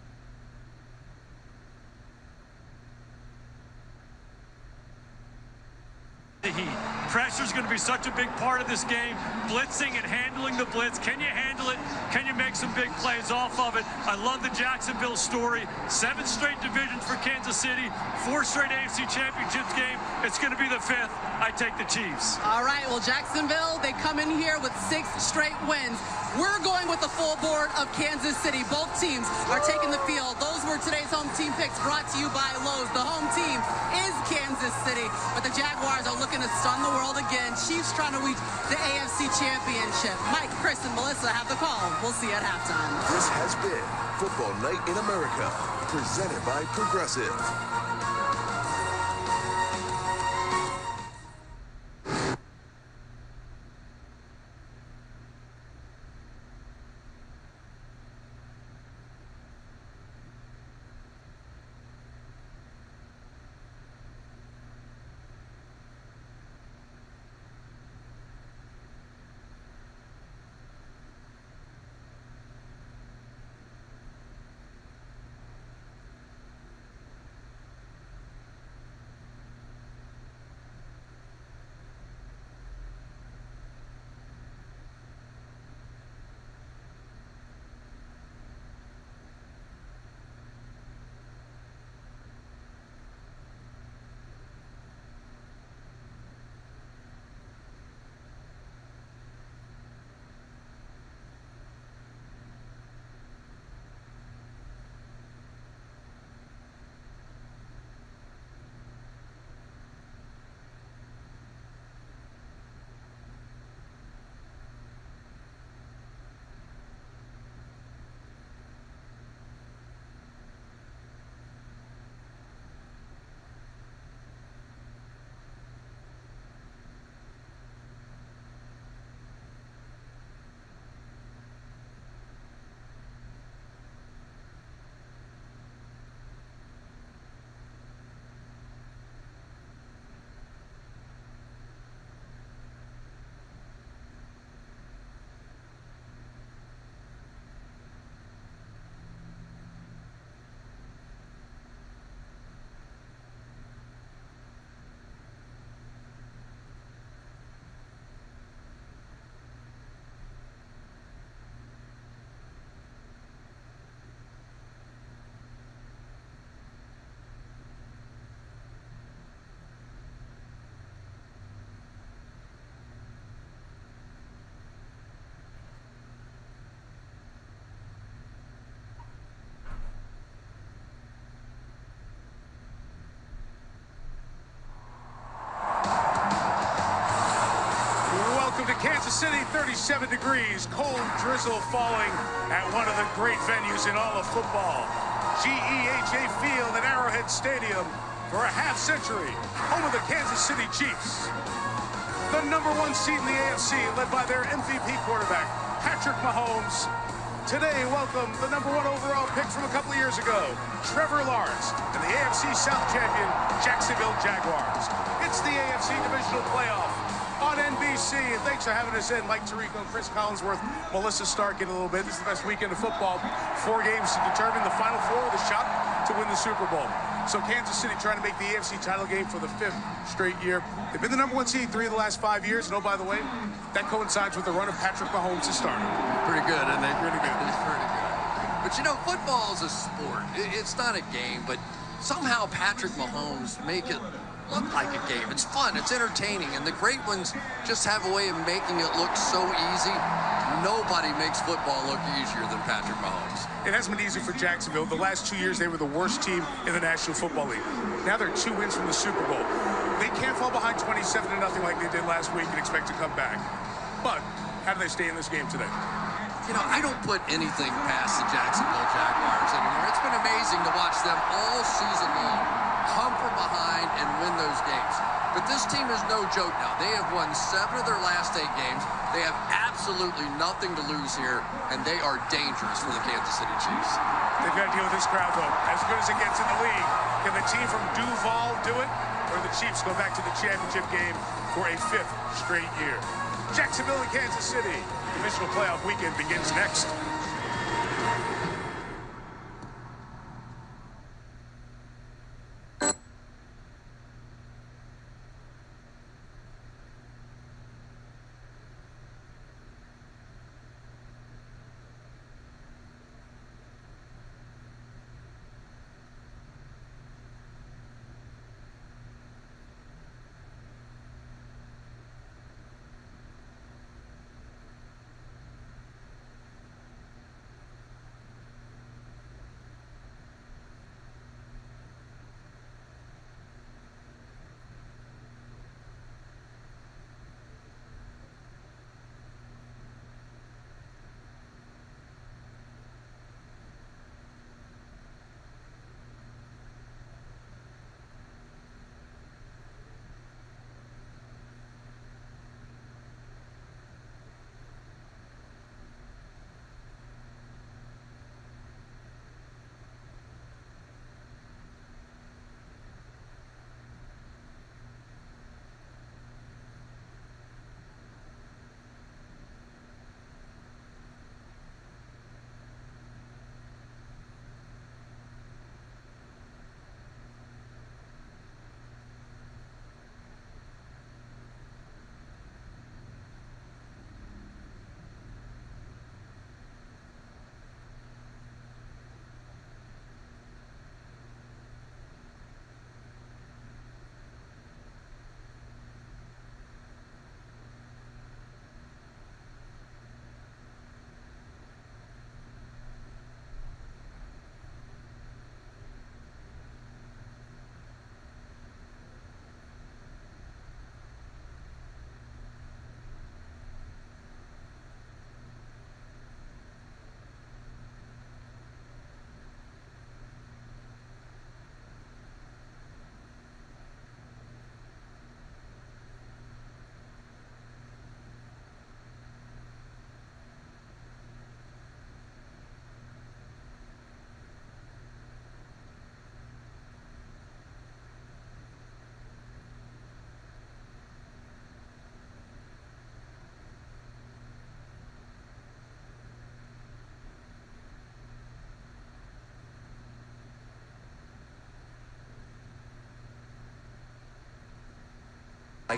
the heat. Pressure's going to be such a big part of this game. Blitzing and handling the blitz. Can you handle it? Can you make some big plays off of it? I love the Jacksonville story. 7 straight divisions for Kansas City. 4 straight AFC Championships game. It's going to be the 5th. I take the Chiefs. All right, well, Jacksonville, they come in here with 6 straight wins. We're going with the full board of Kansas City. Both teams are taking the field. Those were today's home team picks brought to you by Lowe's. The home team is Kansas City, but the Jaguars are looking to stun the world again. Chiefs trying to reach the AFC Championship. Mike, Chris, and Melissa have the call. We'll see you at halftime. This has been Football Night in America, presented by Progressive. Kansas City, 37 degrees, cold drizzle falling at one of the great venues in all of football. GEHA Field at Arrowhead Stadium for a half century, home of the Kansas City Chiefs. The #1 seed in the AFC, led by their MVP quarterback, Patrick Mahomes. Today, welcome the #1 overall pick from a couple of years ago, Trevor Lawrence, and the AFC South champion, Jacksonville Jaguars. It's the AFC Divisional Playoff on NBC, and thanks for having us in. Mike Tirico, Chris Collinsworth, Melissa Stark in a little bit. This is the best weekend of football. 4 games to determine the Final Four with a shot to win the Super Bowl. So Kansas City trying to make the AFC title game for the 5th straight year. They've been the #1 seed 3 of the last 5 years. And oh, by the way, that coincides with the run of Patrick Mahomes as starter. Pretty good, isn't it? Pretty good. It's pretty good. But you know, football is a sport. It's not a game, but somehow Patrick Mahomes make it look like a game. It's fun, it's entertaining, and the great ones just have a way of making it look so easy. Nobody makes football look easier than Patrick Mahomes. It hasn't been easy for Jacksonville. The last 2 years, they were the worst team in the National Football League. Now they're 2 wins from the Super Bowl. They can't fall behind 27-0 like they did last week and expect to come back. But how do they stay in this game today? You know, I don't put anything past the Jacksonville Jaguars anymore. It's been amazing to watch them all season long come from behind and win those games. But this team is no joke now. They have won 7 of their last 8 games. They have absolutely nothing to lose here, and they are dangerous for the Kansas City Chiefs. They've got to deal with this crowd, though. As good as it gets in the league, can the team from Duval do it? Or the Chiefs go back to the championship game for a 5th straight year? Jacksonville and Kansas City. Divisional playoff weekend begins next.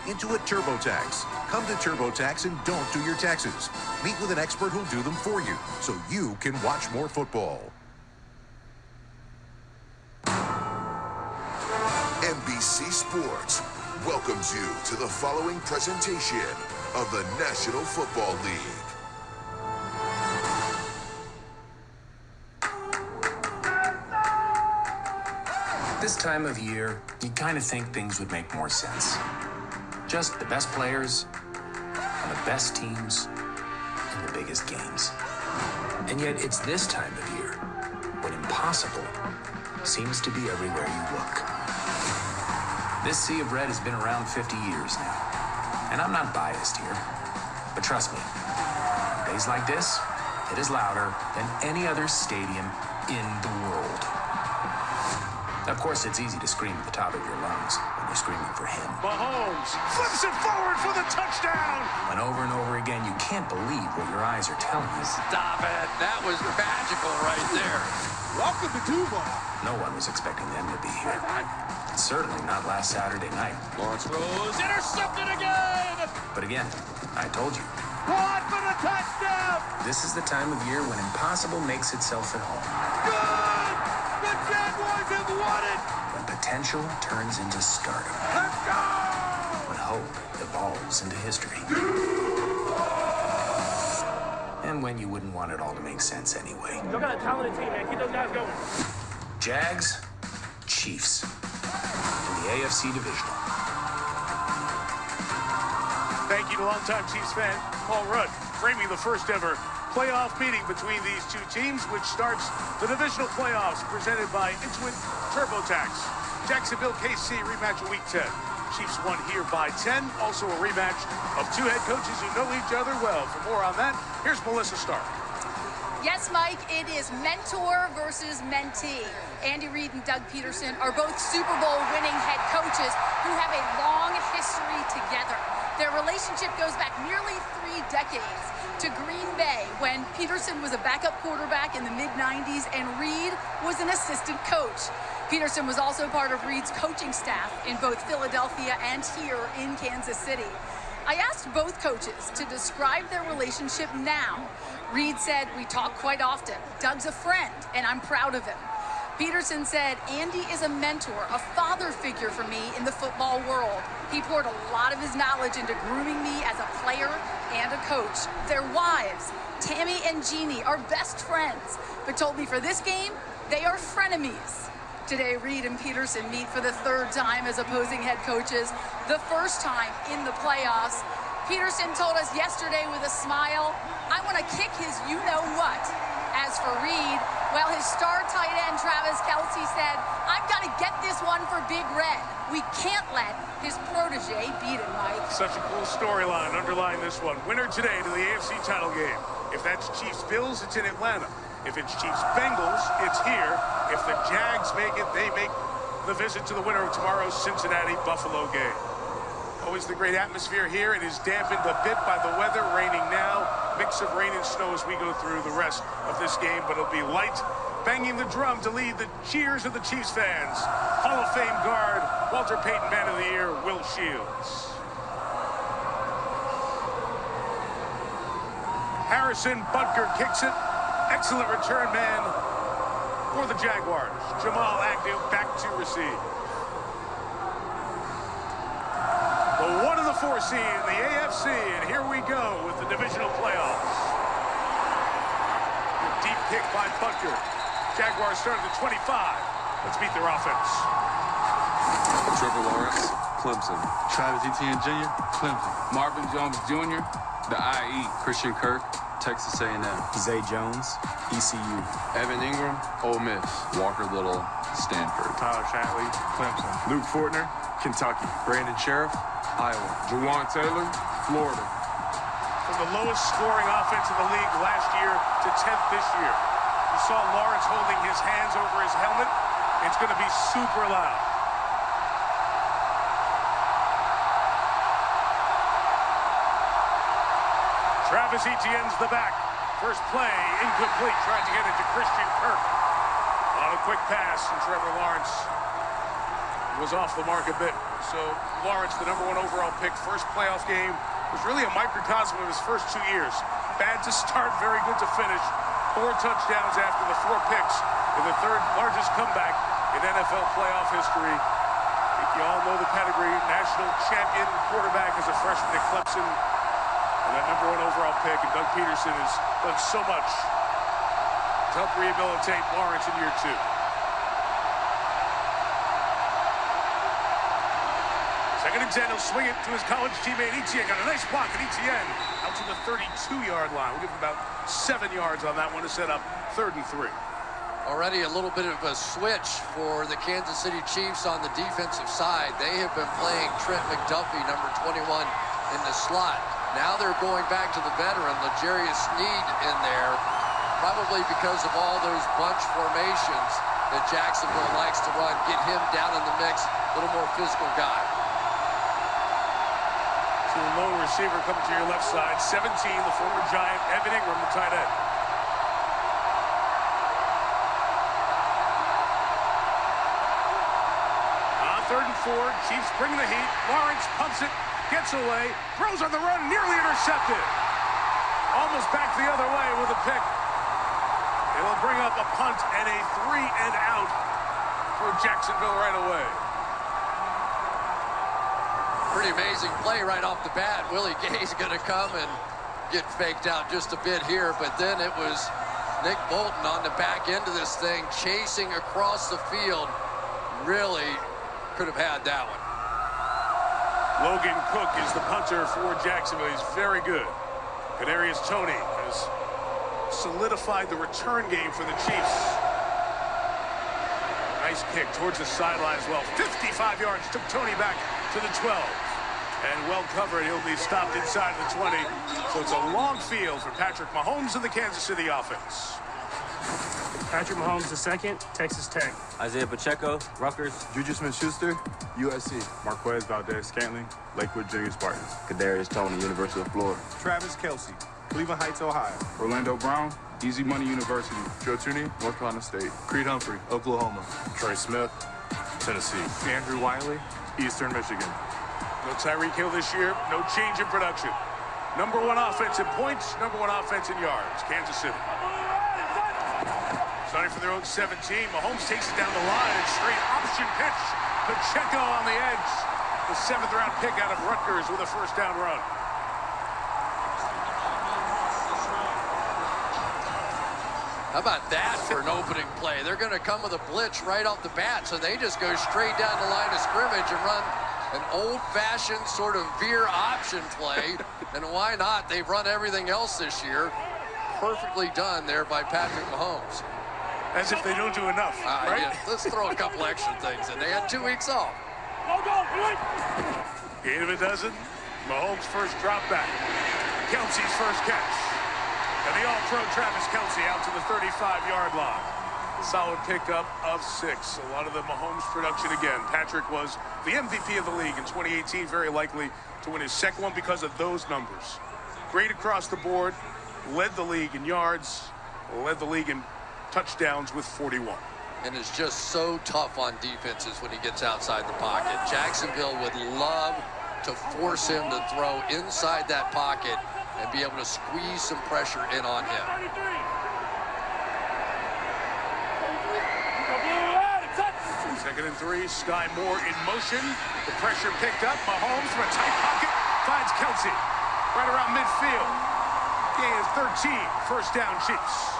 Intuit TurboTax. Come to TurboTax and don't do your taxes. Meet with an expert who'll do them for you, so you can watch more football. NBC Sports welcomes you to the following presentation of the National Football League. This time of year, you kind of think things would make more sense. Just the best players on the best teams in the biggest games. And yet it's this time of year when impossible seems to be everywhere you look. This sea of red has been around 50 years now. And I'm not biased here, but trust me, on days like this, it is louder than any other stadium in the world. Of course, it's easy to scream at the top of your lungs when you're screaming for him. Mahomes flips it forward for the touchdown. When over and over again, you can't believe what your eyes are telling you. Stop it. That was magical right there. Welcome to Duval. No one was expecting them to be here. Certainly not last Saturday night. Lawrence throws, intercepted again. But again, I told you. Caught for the touchdown. This is the time of year when impossible makes itself at home. Good. The Jaguars have won it. When potential turns into stardom. Let's go. When hope evolves into history. And when you wouldn't want it all to make sense anyway. You got a talented team, man. Keep those guys going. Jags, Chiefs. In the AFC Divisional. Thank you to longtime Chiefs fan Paul Rudd, framing the first ever playoff meeting between these two teams, which starts the divisional playoffs presented by Intuit TurboTax. Jacksonville KC rematch of Week 10. Chiefs won here by 10. Also a rematch of two head coaches who know each other well. For more on that, here's Melissa Stark. Yes, Mike, it is mentor versus mentee. Andy Reid and Doug Peterson are both Super Bowl winning head coaches who have a long history together. Their relationship goes back nearly 3 decades to Green Bay when Peterson was a backup quarterback in the mid-90s and Reid was an assistant coach. Peterson was also part of Reid's coaching staff in both Philadelphia and here in Kansas City. I asked both coaches to describe their relationship now. Reid said, "We talk quite often. Doug's a friend, and I'm proud of him." Peterson said, "Andy is a mentor, a father figure for me in the football world. He poured a lot of his knowledge into grooming me as a player and a coach." Their wives, Tammy and Jeannie, are best friends, but told me for this game, they are frenemies. Today, Reid and Peterson meet for the 3rd time as opposing head coaches, the first time in the playoffs. Peterson told us yesterday with a smile, "I want to kick his you-know-what." As for Reid, well, his star tight end, Travis Kelce, said, "I've got to get this one for Big Red. We can't let his protege beat him, Mike." Such a cool storyline underlying this one. Winner today to the AFC title game. If that's Chiefs-Bills, it's in Atlanta. If it's Chiefs-Bengals, it's here. If the Jags make it, they make the visit to the winner of tomorrow's Cincinnati-Buffalo game. Always the great atmosphere here. It is dampened a bit by the weather, raining now. Mix of rain and snow as we go through the rest of this game, but it'll be light. Banging the drum to lead the cheers of the Chiefs fans. Hall of Fame guard, Walter Payton Man of the Year, Will Shields. Harrison Butker kicks it. Excellent return man for the Jaguars. Jamal Agnew back to receive. The 1 of the 4 seed in the AFC, and here we go with the divisional playoffs. A deep kick by Butker. Jaguars start at the 25. Let's meet their offense. Trevor Lawrence, Clemson. Travis Etienne Jr., Clemson. Marvin Jones Jr., the IE. Christian Kirk, Texas A&M. Zay Jones, ECU. Evan Ingram, Ole Miss. Walker Little, Stanford. Tyler Shatley, Clemson. Luke Fortner, Kentucky. Brandon Sheriff, Iowa. Juwan Taylor, Florida. From the lowest scoring offense in the league last year to 10th this year. You saw Lawrence holding his hands over his helmet. It's going to be super loud. Travis Etienne's the back. First play, incomplete. Tried to get it to Christian Kirk. On a quick pass, and Trevor Lawrence was off the mark a bit. So Lawrence, the #1 overall pick, first playoff game, was really a microcosm of his first 2 years. Bad to start, very good to finish. 4 touchdowns after the 4 picks in the 3rd largest comeback in NFL playoff history. I think you all know the pedigree. National champion quarterback as a freshman at Clemson. And that #1 overall pick, and Doug Peterson has done so much to help rehabilitate Lawrence in year 2. Second and 10, he'll swing it to his college teammate Etienne. Got a nice block at Etienne out to the 32-yard line. We'll give him about 7 yards on that one to set up 3rd and 3. Already a little bit of a switch for the Kansas City Chiefs on the defensive side. They have been playing Trent McDuffie, number 21, in the slot. Now they're going back to the veteran, L'Jarius Sneed, in there, probably because of all those bunch formations that Jacksonville likes to run. Get him down in the mix, a little more physical guy. So the lone receiver coming to your left side, 17, the former Giant, Evan Ingram, the tight end. On 3rd and 4, Chiefs bring the heat. Lawrence pumps it, gets away, throws on the run, nearly intercepted. Almost back the other way with a pick. It'll bring up a punt and a 3-and-out for Jacksonville right away. Pretty amazing play right off the bat. Willie Gay's going to come and get faked out just a bit here, but then it was Nick Bolton on the back end of this thing, chasing across the field. Really could have had that one. Logan Cook is the punter for Jacksonville. He's very good. Kadarius Toney has solidified the return game for the Chiefs. Nice kick towards the sideline as well. 55 yards, took Toney back to the 12. And well covered, he'll be stopped inside of the 20. So it's a long field for Patrick Mahomes and the Kansas City offense. Patrick Mahomes II, Texas Tech. Isaiah Pacheco, Rutgers. Juju Smith-Schuster, USC. Marquez Valdez-Scantling, Lakewood Junior Spartans. Kadarius Toney, University of Florida. Travis Kelce, Cleveland Heights, Ohio. Orlando Brown, Easy Money University. Joe Tooney, North Carolina State. Creed Humphrey, Oklahoma. Trey Smith, Tennessee. Andrew Wiley, Eastern Michigan. No Tyreek Hill this year, no change in production. #1 offense in points, #1 offense in yards, Kansas City. Starting from their own 17, Mahomes takes it down the line and straight option pitch. Pacheco on the edge. The 7th round pick out of Rutgers with a first down run. How about that for an opening play? They're going to come with a blitz right off the bat, so they just go straight down the line of scrimmage and run an old-fashioned sort of veer option play. And why not? They've run everything else this year. Perfectly done there by Patrick Mahomes. As if they don't do enough, right? Yeah, let's throw a couple extra things in. They had 2 weeks off. Eight of a dozen. Mahomes' first drop back. Kelce's first catch. And the all-pro Travis Kelce out to the 35-yard line. Solid pickup of 6. A lot of the Mahomes production again. Patrick was the MVP of the league in 2018, very likely to win his second one because of those numbers. Great across the board. Led the league in yards. Led the league in touchdowns with 41. And is just so tough on defenses when he gets outside the pocket. Jacksonville would love to force him to throw inside that pocket and be able to squeeze some pressure in on him. Second and 3, Sky Moore in motion. The pressure picked up. Mahomes from a tight pocket finds Kelce right around midfield. Gain of 13, first down Chiefs.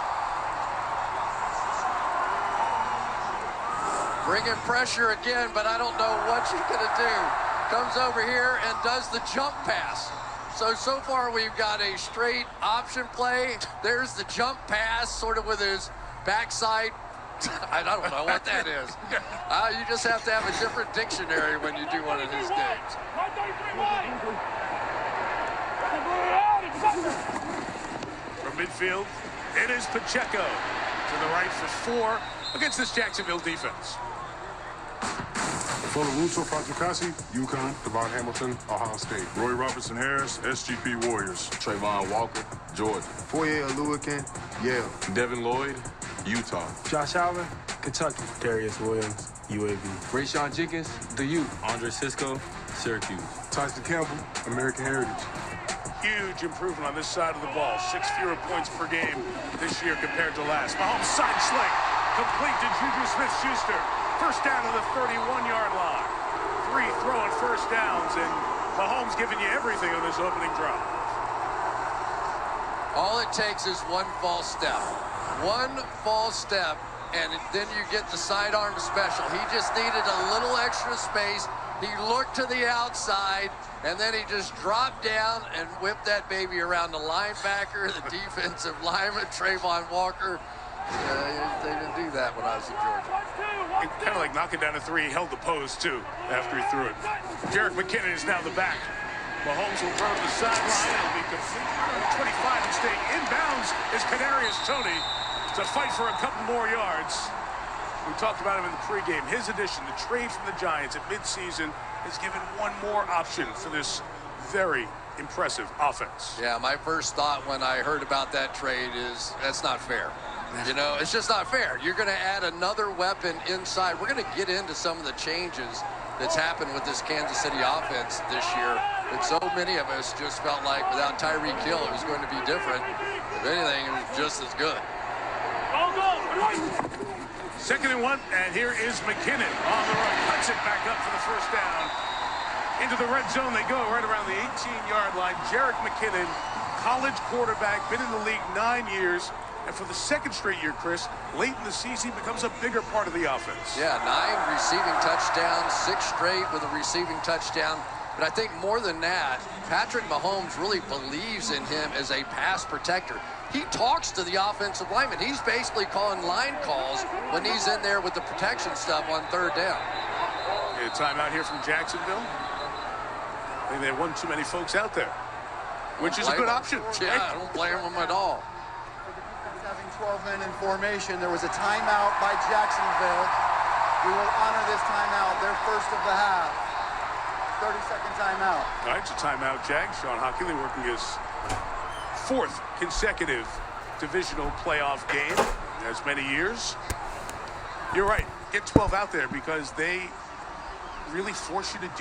Bringing pressure again, but I don't know what you're going to do. Comes over here and does the jump pass. So far we've got a straight option play. There's the jump pass, sort of with his backside. I don't know what that is. You just have to have a different dictionary when you do one of these games. From midfield, it is Pacheco. To the right for 4 against this Jacksonville defense. Folaruso Fatukasi, UConn. Devon Hamilton, Ohio State. Roy Robertson Harris, SGP Warriors. Trayvon Walker, Georgia. Foye Oluwakin, Yale. Devin Lloyd, Utah. Josh Allen, Kentucky. Darius Williams, UAB. Rayshawn Jenkins, the U. Andre Cisco, Syracuse. Tyson Campbell, American Heritage. Huge improvement on this side of the ball. 6 fewer points per game this year compared to last. Mahomes side sling, complete to Juju Smith-Schuster. First down to the 31-yard line. 3 throwing first downs, and Mahomes giving you everything on this opening drive. All it takes is one false step. One false step, and then you get the sidearm special. He just needed a little extra space. He looked to the outside, and then he just dropped down and whipped that baby around the linebacker, the defensive lineman, Trayvon Walker. They didn't do that when I was in Georgia. Kind of like knocking down a 3. He held the post, too, after he threw it. Jerick McKinnon is now the back. Mahomes will throw to the sideline. It'll be complete. 25 and staying inbounds is Kadarius Toney to fight for a couple more yards. We talked about him in the pregame. His addition, the trade from the Giants at midseason, has given one more option for this very impressive offense. Yeah, my first thought when I heard about that trade is that's not fair. You know, it's just not fair. You're going to add another weapon inside. We're going to get into some of the changes that's happened with this Kansas City offense this year. And so many of us just felt like without Tyreek Hill, it was going to be different. If anything, it was just as good. Second and 1, and here is McKinnon on the run. Cuts it back up for the first down. Into the red zone they go, right around the 18-yard line. Jerick McKinnon, college quarterback, been in the league 9 years. And for the second straight year, Chris, late in the season, becomes a bigger part of the offense. Yeah, 9 receiving touchdowns, 6 straight with a receiving touchdown. But I think more than that, Patrick Mahomes really believes in him as a pass protector. He talks to the offensive lineman. He's basically calling line calls when he's in there with the protection stuff on 3rd down. A timeout here from Jacksonville. I think they had one too many folks out there, which is a good option. Yeah, I don't blame them at all. Having 12 men in formation, there was a timeout by Jacksonville. We will honor this timeout, their first of the half. 30-second timeout. All right, it's a timeout, Jag. Sean Hockley working his fourth consecutive divisional playoff game in as many years. You're right. Get 12 out there because they really force you to do